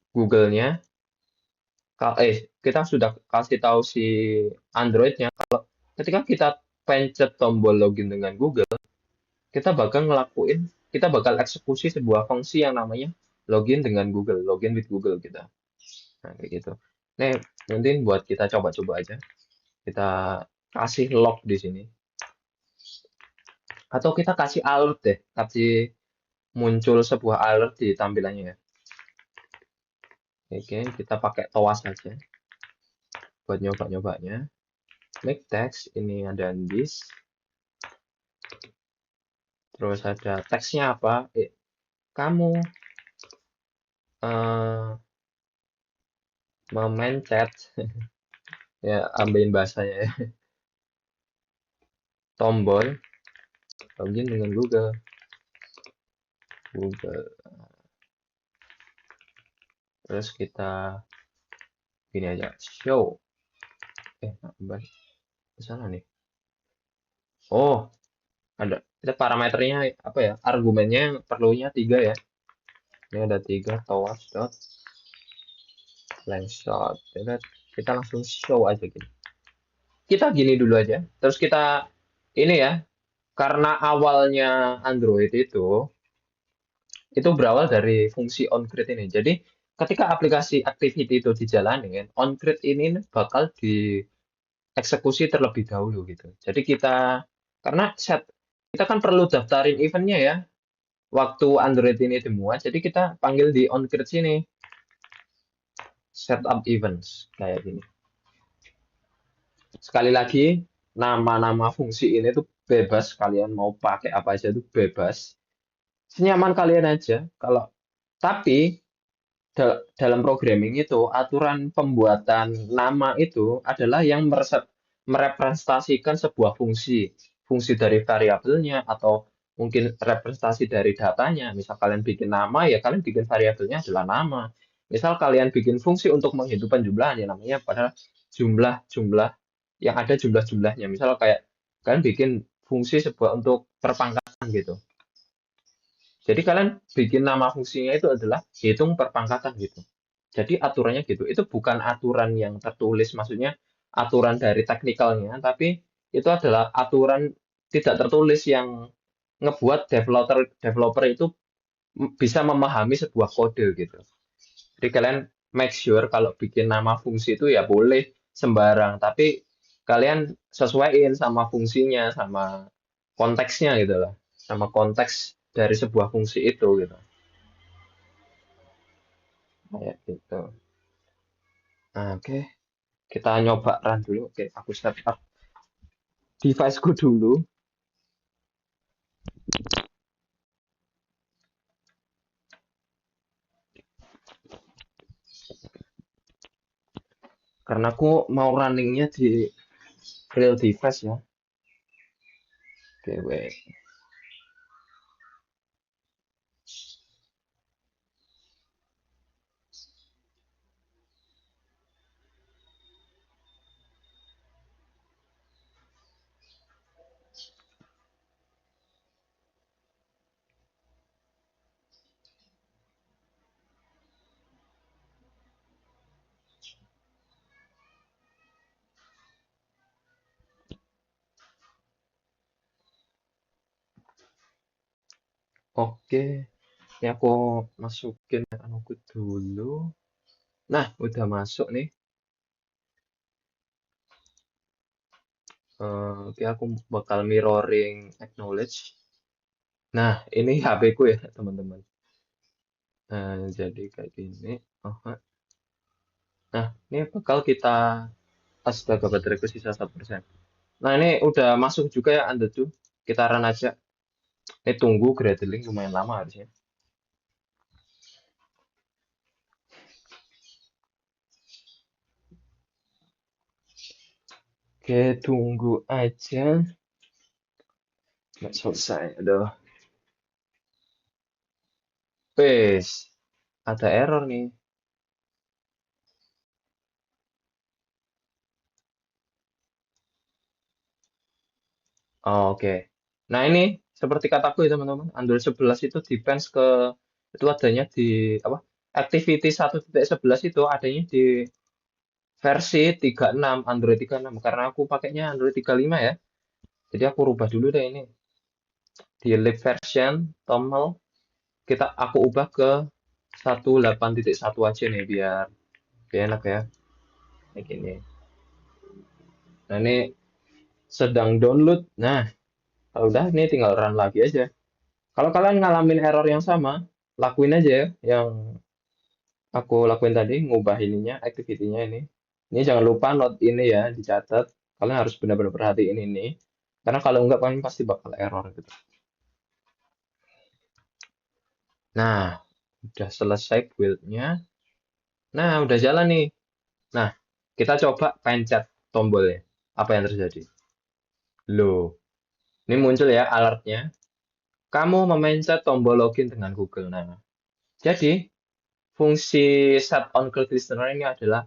Google-nya kita sudah kasih tahu si Android-nya kalau ketika kita pencet tombol login dengan Google, kita bakal eksekusi sebuah fungsi yang namanya login with Google kita. Nah, kayak gitu. Nih, mungkin buat kita coba-coba aja. Kita kasih log di sini. Atau kita kasih alert deh, kasih muncul sebuah alert di tampilannya ya. Oke, kita pakai TOAS saja buat nyoba-nyobanya. Make text, ini ada this. Terus ada teksnya apa? Kamu memencet ya, ambilin bahasanya ya. Tombol login dengan Google. Terus kita gini aja, show. Balik ke sana nih. Oh, ada. Kita parameternya apa ya? Argumennya perlunya tiga ya. Ini ada tiga towards dot length shot. Kita langsung show aja gitu. Kita gini dulu aja. Terus kita ini ya, karena awalnya Android itu berawal dari fungsi onCreate ini. Jadi ketika aplikasi activity itu dijalani, onCreate ini bakal dieksekusi terlebih dahulu gitu. Jadi karena kita kan perlu daftarin eventnya ya, waktu Android ini dimuat. Jadi kita panggil di onCreate sini setup events kayak gini. Sekali lagi, nama-nama fungsi ini tuh bebas, kalian mau pakai apa aja tuh bebas. Senyaman kalian aja. Tapi dalam programming itu aturan pembuatan nama itu adalah yang merepresentasikan sebuah fungsi, fungsi dari variabelnya atau mungkin representasi dari datanya. Misal kalian bikin nama, ya kalian bikin variabelnya adalah nama. Misal kalian bikin fungsi untuk menghidupkan jumlah, ya namanya pada jumlah-jumlah yang ada jumlah-jumlahnya. Misal kayak kalian bikin fungsi sebuah untuk perpangkatan gitu. Jadi kalian bikin nama fungsinya itu adalah hitung perpangkatan gitu. Jadi aturannya gitu. Itu bukan aturan yang tertulis, maksudnya aturan dari teknikalnya, tapi itu adalah aturan tidak tertulis yang ngebuat developer developer itu bisa memahami sebuah kode gitu. Jadi kalian make sure kalau bikin nama fungsi itu ya boleh sembarang, tapi kalian sesuaiin sama fungsinya, sama konteksnya gitu lah, sama konteks dari sebuah fungsi itu gitu. Kayak gitu. Nah, oke. Kita nyoba run dulu. Oke, aku setup deviceku dulu. Karena aku mau runningnya di real device ya. Oke, wait. Oke, ini aku masukin aku dulu. Nah, udah masuk nih. Oke, aku bakal mirroring acknowledge. Nah, ini HP ku ya, teman-teman. Jadi kayak gini. Oh, nah, ini bakal kita astaga bateraiku sisa 1%. Nah, ini udah masuk juga ya Anda tuh. Kita run aja. Ini tunggu Gradling lumayan lama harusnya. Oke, tunggu aja. Nggak selesai. Aduh. Wes, ada error nih. Oh, oke. Nah, ini seperti kataku ya teman-teman. Android 11 itu depends itu adanya di apa? Activity 1.11 itu adanya di versi 36 Android 36 karena aku pakainya Android 35 ya. Jadi aku rubah dulu deh ini. Di lib version toml aku ubah ke 18.1 aja nih biar enak ya. Kayak gini. Nah, ini sedang download. Nah, kalau udah ini tinggal run lagi aja. Kalau kalian ngalamin error yang sama, lakuin aja ya yang aku lakuin tadi, ngubah ininya, activity-nya ini. Ini jangan lupa note ini ya, dicatat. Kalian harus benar-benar perhatiin ini. Karena kalau enggak, kalian pasti bakal error gitu. Nah, udah selesai build-nya. Nah, udah jalan nih. Nah, kita coba pencet tombolnya. Apa yang terjadi? Loh, ini muncul ya alertnya. Kamu memencet tombol login dengan Google. Nah, jadi fungsi set on click listener ini adalah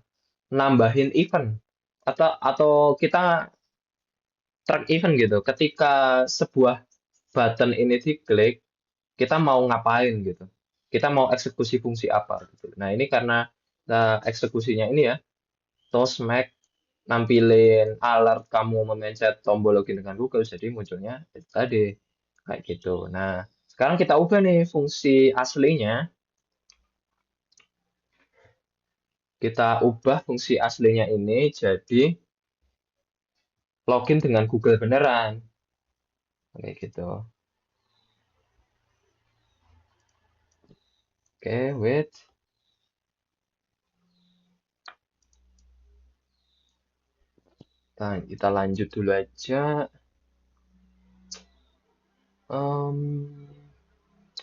nambahin event atau kita track event gitu. Ketika sebuah button ini diklik, kita mau ngapain gitu. Kita mau eksekusi fungsi apa gitu. Nah, ini karena eksekusinya ini ya, toast make nampilin alert kamu memencet tombol login dengan Google, jadi munculnya itu tadi kayak gitu. Nah, sekarang kita ubah nih fungsi aslinya. Kita ubah fungsi aslinya ini jadi login dengan Google beneran. Kayak gitu. Oke, wait. Nah, kita lanjut dulu aja.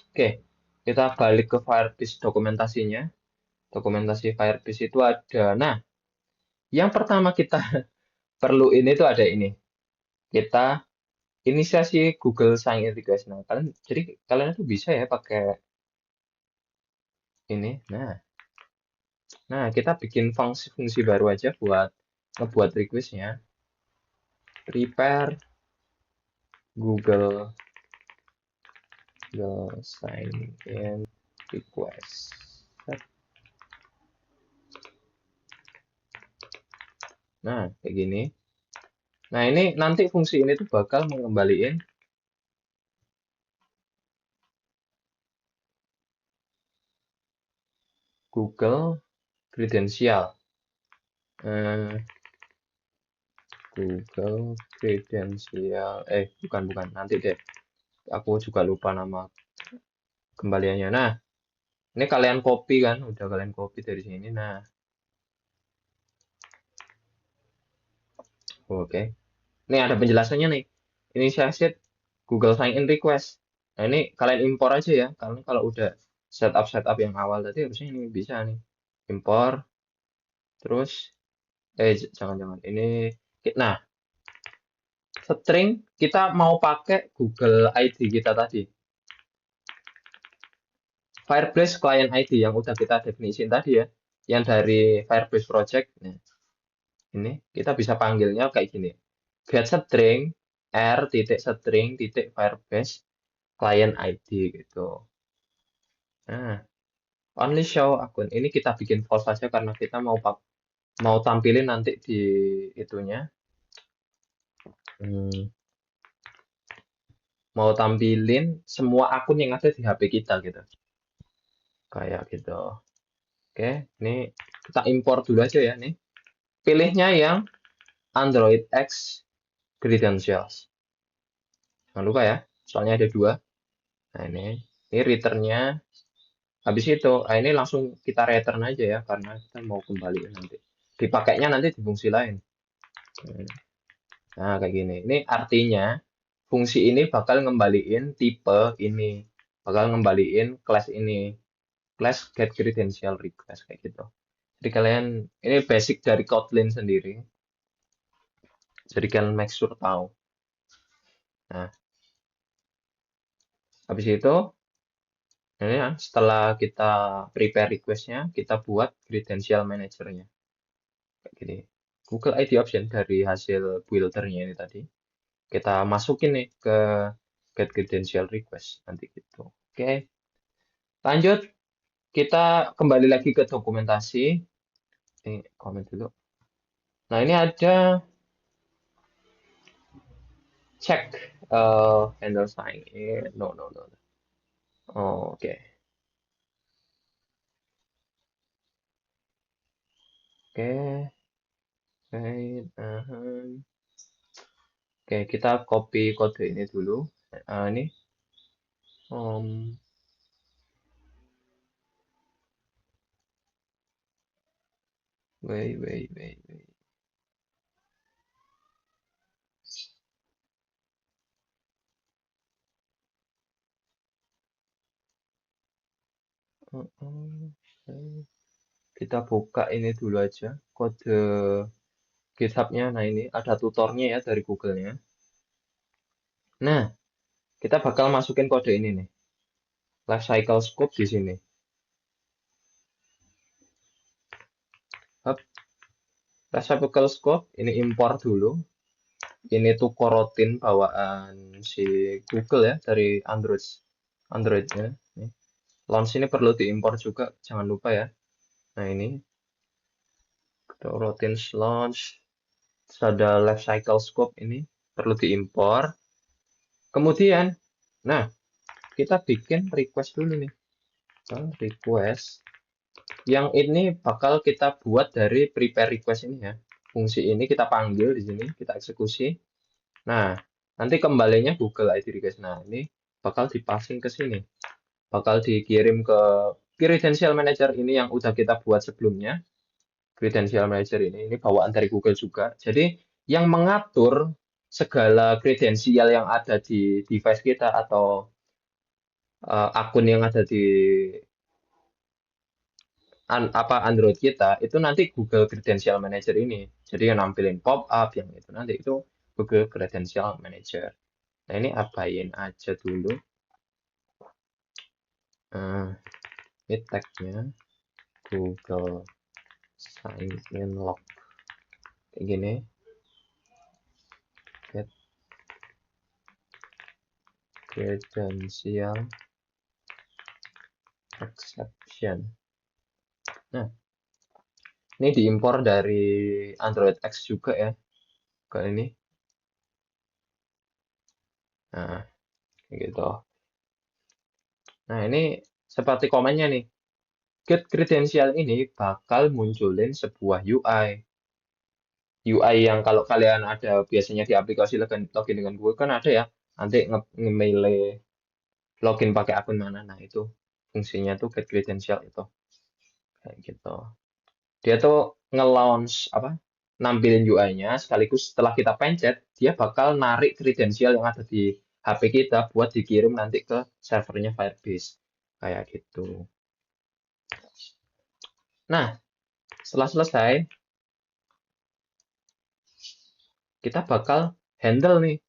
Oke, kita balik ke Firebase dokumentasinya. Dokumentasi Firebase itu ada. Nah, yang pertama kita perlu ini tuh ada ini. Kita inisiasi Google Sign In Request. Nah, kalian tuh bisa ya pakai ini. Nah, kita bikin fungsi baru aja buat ngebuat requestnya. Prepare Google Sign In Request. Nah, kayak gini. Nah, ini nanti fungsi ini tuh bakal mengembaliin Google Credential. Eh, Google Credential. Bukan. Nanti deh. Aku juga lupa nama kembaliannya. Nah, ini kalian copy kan? Udah kalian copy dari sini. Nah, oke. Ini ada penjelasannya nih. Initiate Google Sign In Request. Nah, ini kalian impor aja ya. Karena kalau udah setup yang awal tadi harusnya ini bisa nih. Impor. Terus, jangan-jangan. Nah, string kita mau pakai Google ID kita tadi. Firebase Client ID yang udah kita definisiin tadi ya. Yang dari Firebase Project. Nah, ini kita bisa panggilnya kayak gini. Get string r titik string titik Firebase Client ID gitu. Nah, only show akun. Ini kita bikin false saja karena kita mau tampilin nanti di itunya. Hmm, mau tampilin semua akun yang ada di HP kita gitu. Kayak gitu. Oke, ini kita import dulu aja ya nih. Pilihnya yang Android X Credentials. Jangan lupa ya, soalnya ada dua. Nah, ini returnnya. Habis itu, ini langsung kita return aja ya, karena kita mau kembali nanti. Dipakainya nanti di fungsi lain. Nah, kayak gini. Ini artinya, fungsi ini bakal ngembaliin tipe ini. Bakal ngembaliin class ini. Class get credential request, kayak gitu. Jadi kalian, ini basic dari Kotlin sendiri. Jadi kalian make sure tahu. Nah, habis itu, ini ya, setelah kita prepare requestnya, kita buat credential manager-nya. Kayak gini. Google ID option dari hasil buildernya ini tadi. Kita masukin nih ke get credential request nanti gitu. Oke, lanjut. Kita kembali lagi ke dokumentasi. Ini komen dulu. Nah, ini ada cek handle sign in. No. Oh, oke. Oke. Oke, kita copy kode ini dulu. Ini um, wait. Kita buka ini dulu aja kode GitHub-nya. Nah, ini ada tutornya ya dari Google-nya. Nah, kita bakal masukin kode ini nih. Life cycle scope di sini. Hop, life cycle scope ini import dulu. ini tuh coroutine bawaan si Google ya dari Androidnya. Nih. Launch ini perlu diimpor juga, jangan lupa ya. Nah ini coroutine launch, terus ada life cycle scope ini perlu diimpor. Kemudian, nah kita bikin request dulu nih. Request yang ini bakal kita buat dari prepare request ini ya. Fungsi ini kita panggil di sini, kita eksekusi. Nah, nanti kembalinya Google ID request. Nah, ini bakal dipasing ke sini. Bakal dikirim ke credential manager ini yang udah kita buat sebelumnya. Credential manager ini bawaan dari Google juga. Jadi, yang mengatur segala kredensial yang ada di device kita atau akun yang ada di Android kita itu nanti Google Credential Manager ini. Jadi yang nampilin pop-up yang itu nanti itu Google Credential Manager. Nah ini apain aja dulu. Ini tagnya Google Sign In Log. Kayak gini. Get Credential Exception. Nah, ini diimpor dari Android X juga ya. Ke ini. Nah, kayak gitu. Nah, ini seperti komennya nih. Get Credential ini bakal munculin sebuah UI. UI yang kalau kalian ada biasanya di aplikasi login dengan Google kan ada ya. Nanti nge-mail login pakai akun mana. Nah, itu fungsinya tuh Get Credential itu. Kayak gitu. Dia tuh nge-launch apa? Nampilin UI-nya sekaligus setelah kita pencet, dia bakal narik kredensial yang ada di HP kita buat dikirim nanti ke servernya Firebase. Kayak gitu. Nah, setelah selesai, kita bakal handle nih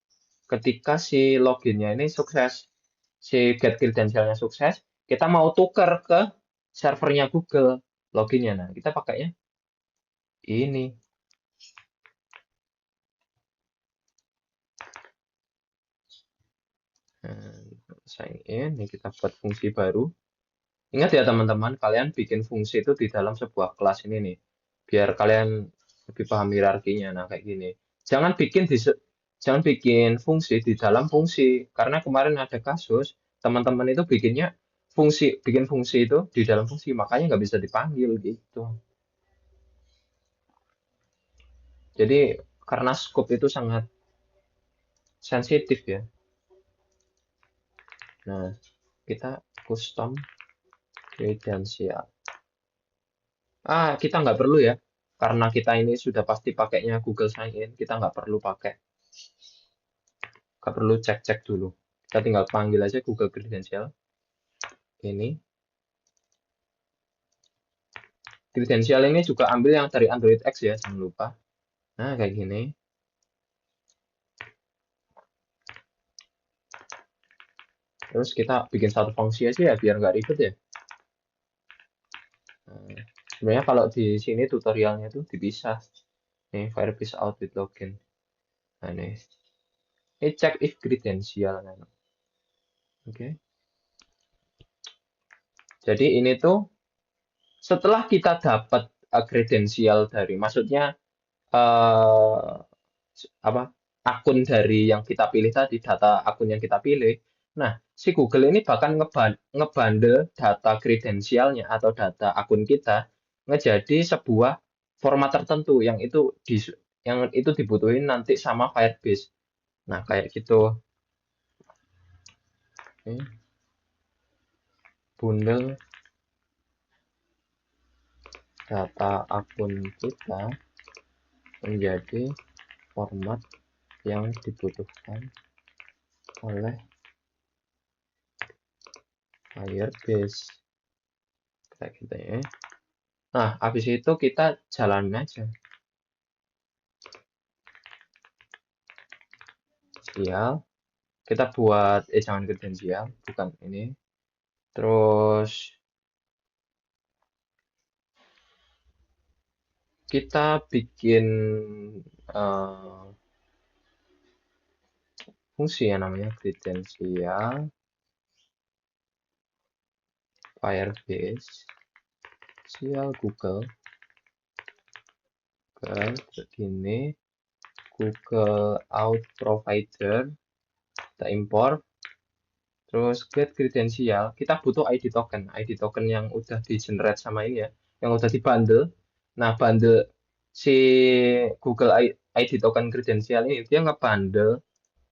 ketika si loginnya ini sukses, si get credentialnya sukses, kita mau tuker ke servernya Google loginnya. Nah, kita pakainya ini. Sign in, ini kita buat fungsi baru. Ingat ya teman-teman, kalian bikin fungsi itu di dalam sebuah kelas ini nih, biar kalian lebih paham hierarkinya. Nah, kayak gini. Jangan bikin fungsi di dalam fungsi, karena kemarin ada kasus teman-teman itu bikin fungsi itu di dalam fungsi, makanya nggak bisa dipanggil gitu. Jadi karena scope itu sangat sensitif ya. Nah, kita custom credential. Kita nggak perlu ya. Karena kita ini sudah pasti pakainya Google Sign In, kita nggak perlu cek-cek dulu. Kita tinggal panggil aja Google Credential. Ini. Credential ini juga ambil yang dari Android X ya, jangan lupa. Nah, kayak gini. Terus kita bikin satu fungsi aja ya, biar nggak ribet ya. Nah, sebenarnya kalau di sini tutorialnya tuh dipisah. Nih, Firebase out with login. Nah, ini check if credential. Oke. Okay. Jadi ini tuh setelah kita dapat kredensial dari, maksudnya uh, apa akun dari yang kita pilih tadi, data akun yang kita pilih. Nah, si Google ini bahkan ngebandel data kredensialnya atau data akun kita ngejadi sebuah format tertentu yang itu dibutuhin nanti sama Firebase. Nah, kayak gitu. Ini bundel data akun kita menjadi format yang dibutuhkan oleh Firebase. Kayak gitu ya. Nah, habis itu kita jalanin aja. Sial. Kita buat, jangan kredensial, bukan ini. Terus, kita bikin fungsi yang namanya kredensial Firebase, sial Google, begini, Google Out Provider, kita import, terus get kredensial, kita butuh ID token yang udah di generate sama ini ya, yang udah di bundle. Nah, bundle si Google ID token kredensial ini dia ngebundle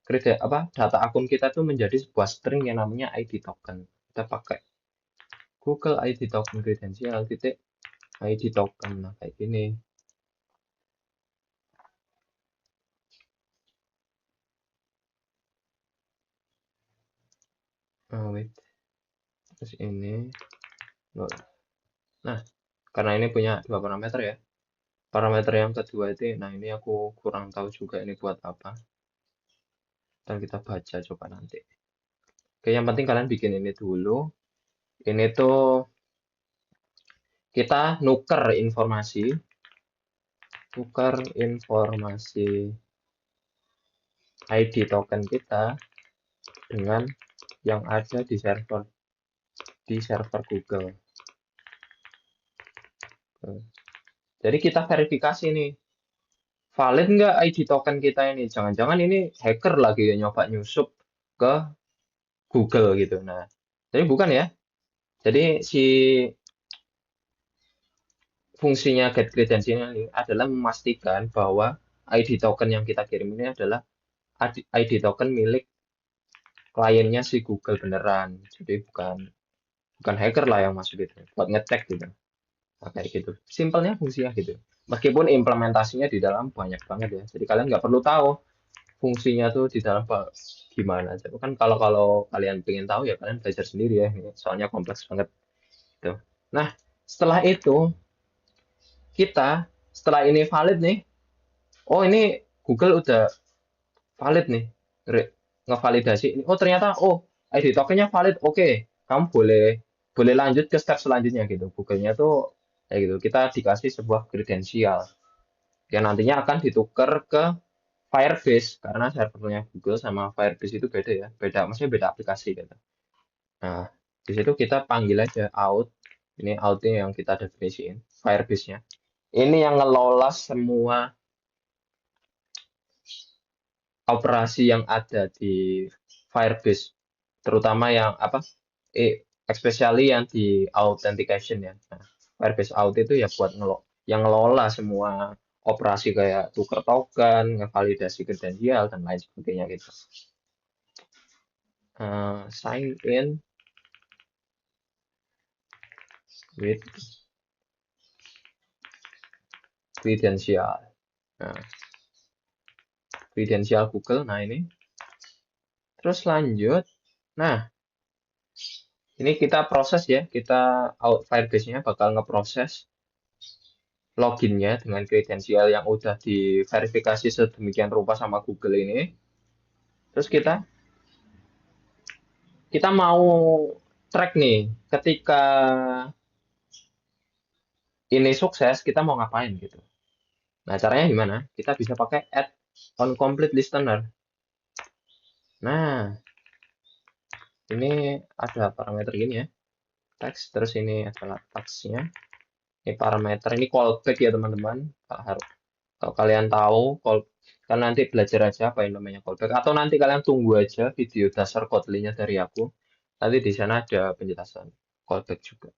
data akun kita tuh menjadi sebuah string yang namanya ID token. Kita pakai Google ID token kredensial titik ID token, nah kayak gini. Wait, terus ini load. Nah, karena ini punya dua parameter ya. Parameter yang kedua itu, nah ini aku kurang tahu juga ini buat apa. Dan kita baca coba nanti. Oke, yang penting kalian bikin ini dulu. Ini tuh kita tuker informasi ID token kita dengan yang ada di server Google. Jadi kita verifikasi nih, valid nggak ID token kita ini? Jangan-jangan ini hacker lagi ya nyoba nyusup ke Google gitu. Nah, jadi bukan ya. Jadi si fungsinya get credential ini adalah memastikan bahwa ID token yang kita kirim ini adalah ID token milik kliennya si Google beneran. Jadi bukan hacker lah yang masuk gitu, buat ngecek gitu. Nah, kayak gitu. Simpelnya fungsinya gitu. Meskipun implementasinya di dalam banyak banget ya. Jadi kalian nggak perlu tahu fungsinya tuh di dalam gimana. Jadi kan kalau kalian pengen tahu ya kalian belajar sendiri ya. Ini soalnya kompleks banget. Gitu. Nah, setelah itu setelah ini valid nih, oh ini Google udah valid nih, ngevalidasi ini. Oh ternyata, oh ID tokennya valid, oke, kamu boleh lanjut ke step selanjutnya gitu. Google-nya tuh kayak gitu. Kita dikasih sebuah kredensial yang nantinya akan ditukar ke Firebase karena servernya Google sama Firebase itu beda ya, maksudnya beda aplikasi gitu. Nah, di situ kita panggil aja out. Ini outnya yang kita definisiin, Firebase-nya. Ini yang ngelola semua operasi yang ada di Firebase, terutama yang especially yang di authentication ya. Nah, Firebase Auth itu ya buat yang ngelola semua operasi kayak tuker token, ngevalidasi kredensial dan lain sebagainya gitu. Sign in with credential. Nah, kredensial Google. Nah ini. Terus lanjut. Nah, ini kita proses ya. Kita Firebase-nya bakal ngeproses loginnya dengan kredensial yang udah diverifikasi sedemikian rupa sama Google ini. Terus kita mau track nih, ketika ini sukses, kita mau ngapain gitu. Nah, caranya gimana? Kita bisa pakai add on complete listener. Nah, ini ada parameter gini ya, text, terus ini adalah text-nya. Ini parameter, ini callback ya teman-teman. Kalau kalian tahu, kan nanti belajar aja apa yang namanya callback. Atau nanti kalian tunggu aja video dasar Kotlin-nya dari aku. Nanti di sana ada penjelasan callback juga.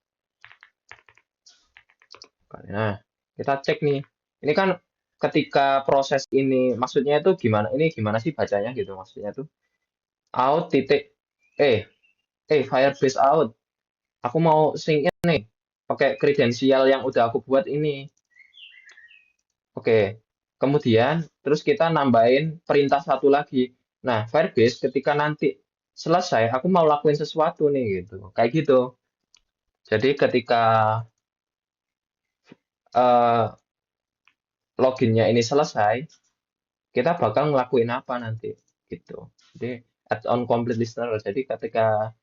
Nah, kita cek nih. Ini kan ketika proses ini, maksudnya itu gimana? Ini gimana sih bacanya gitu? Maksudnya tuh out titik Firebase out. Aku mau sync in nih, pakai kredensial yang udah aku buat ini. Oke, kemudian terus kita nambahin perintah satu lagi. Nah, Firebase ketika nanti selesai, aku mau lakuin sesuatu nih gitu, kayak gitu. Jadi ketika eh, loginnya ini selesai, kita bakal ngelakuin apa nanti gitu. Jadi add on complete listener. Jadi ketika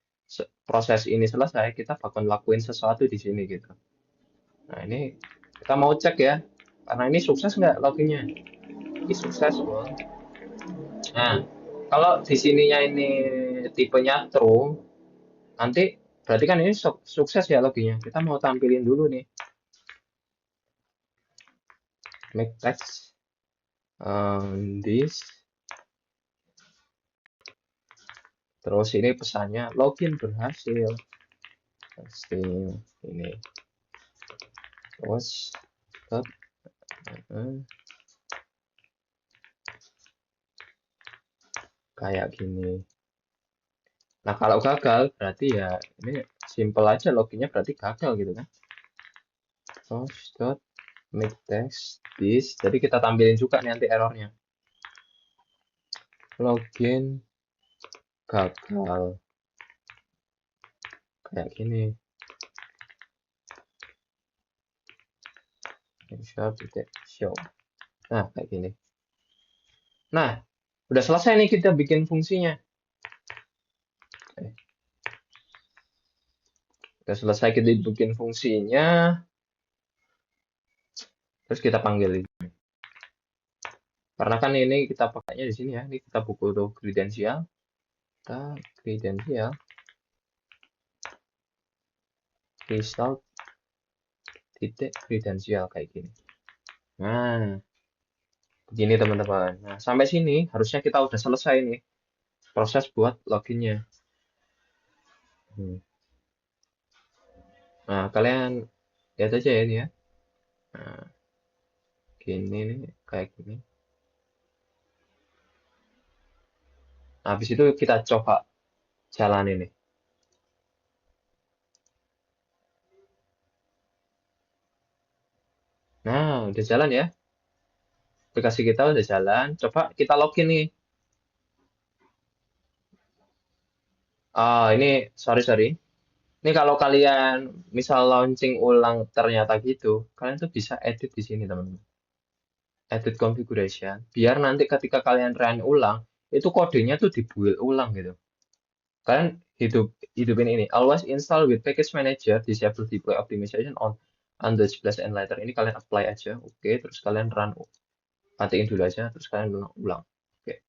proses ini selesai, kita bakal ngelakuin sesuatu di sini gitu. Nah ini kita mau cek ya, karena ini sukses nggak loginnya? Ini sukses loh. Nah, Kalau di sininya ini tipenya true, nanti berarti kan ini sukses ya loginya. Kita mau tampilin dulu nih, make text this. Terus ini pesannya login berhasil. Pasti ini. Terus kayak gini. Nah, kalau gagal berarti ya ini simple aja loginnya berarti gagal gitu kan. Terus dot make text this. Jadi kita tampilin juga nih nanti errornya. Login gagal. Kayak gini. Show. Nah, kayak gini. Nah, udah selesai nih kita bikin fungsinya. Udah selesai kita bikin fungsinya. Terus kita panggil ini. Karena kan ini kita pakainya di sini ya. Ini kita buku tuh kredensial. Kita kredensial. Result titik kredensial kayak gini. Nah, begini teman-teman. Nah, sampai sini harusnya kita udah selesai nih proses buat loginnya. Nah, kalian lihat aja ya ini ya. Nah, gini nih, kayak gini. Nah, habis itu kita coba jalan ini. Nah, udah jalan ya. Aplikasi kita udah jalan. Coba kita login nih. Ah, ini sorry. Ini kalau kalian misal launching ulang ternyata gitu, kalian tuh bisa edit di sini teman-teman. Edit configuration. Biar nanti ketika kalian run ulang, itu kodenya tuh dibuild ulang gitu. Kalian hidupin ini. Always install with package manager, disable deploy optimization on the splash and later. Ini kalian apply aja. Oke, terus kalian run. Matiin dulu aja, terus kalian ulang. Oke.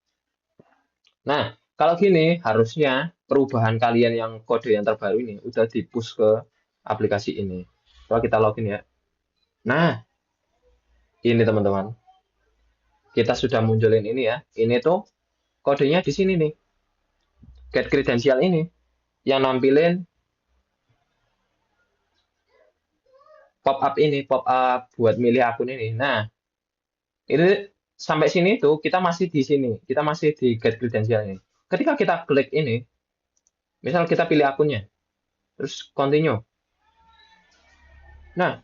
Nah, kalau gini, harusnya perubahan kalian yang kode yang terbaru ini udah di-push ke aplikasi ini. Coba kita login ya. Nah, ini teman-teman. Kita sudah munculin ini ya. Ini tuh kodenya di sini nih. Get credential ini. Yang nampilin pop-up ini. Pop-up buat milih akun ini. Nah, ini sampai sini tuh kita masih di sini. Kita masih di get credential ini. Ketika kita klik ini, misal kita pilih akunnya. Terus continue. Nah,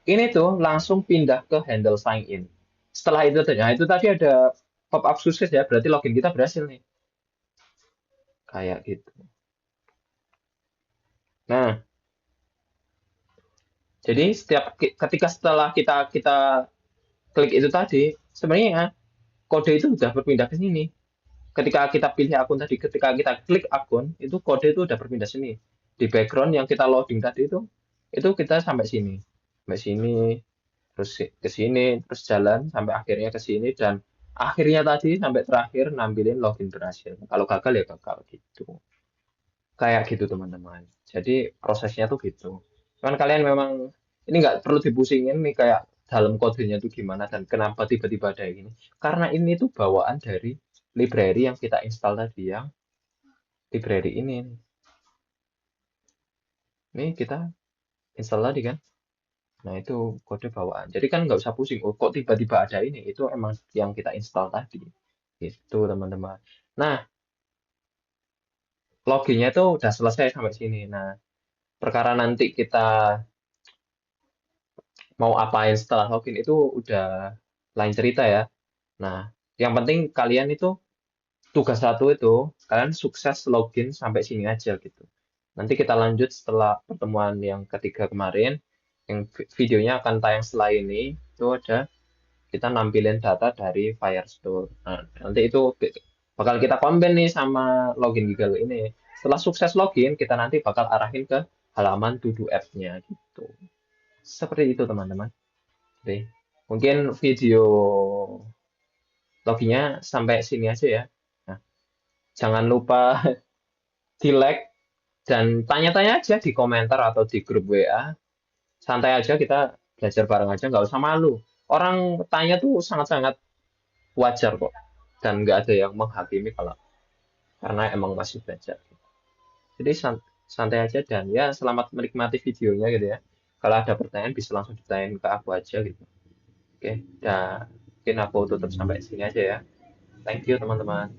ini tuh langsung pindah ke handle sign in. Setelah itu, nah itu tadi ada pop-up sukses ya, berarti login kita berhasil nih. Kayak gitu. Nah, jadi ketika setelah kita klik itu tadi, sebenarnya ya, kode itu udah berpindah ke sini. Ketika kita pilih akun tadi, ketika kita klik akun, itu kode itu udah berpindah sini. Di background yang kita loading tadi itu kita sampai sini. Sampai sini, terus ke sini, terus jalan sampai akhirnya ke sini dan akhirnya tadi sampai terakhir nampilin login berhasil. Kalau gagal ya gagal gitu. Kayak gitu teman-teman. Jadi prosesnya tuh gitu. Cuman kalian memang ini nggak perlu dipusingin nih kayak dalam kodenya tuh gimana dan kenapa tiba-tiba ada ini. Karena ini tuh bawaan dari library yang kita install tadi yang library ini. Nih kita install tadi kan. Nah, itu kode bawaan. Jadi kan nggak usah pusing. Oh, kok tiba-tiba ada ini? Itu emang yang kita install tadi. Itu, teman-teman. Nah, loginnya itu udah selesai sampai sini. Nah, perkara nanti kita mau apain setelah login itu udah lain cerita ya. Nah, yang penting kalian itu tugas satu itu, kalian sukses login sampai sini aja gitu. Nanti kita lanjut setelah pertemuan yang ketiga kemarin. Yang videonya akan tayang setelah ini. Itu ada kita nampilin data dari Firestore. Nah, nanti itu bakal kita combine nih sama login Google ini. Setelah sukses login, kita nanti bakal arahin ke halaman to do app-nya gitu. Seperti itu teman-teman. Oke. Mungkin video loginya sampai sini aja ya. Nah, Jangan lupa di like dan tanya-tanya aja di komentar atau di grup WA. Santai aja, kita belajar bareng aja, nggak usah malu. Orang tanya tuh sangat-sangat wajar kok. Dan nggak ada yang menghakimi kalau karena emang masih belajar. Jadi santai aja dan ya selamat menikmati videonya gitu ya. Kalau ada pertanyaan bisa langsung ditanyain ke aku aja gitu. Oke, dan mungkin aku tutup sampai sini aja ya. Thank you teman-teman.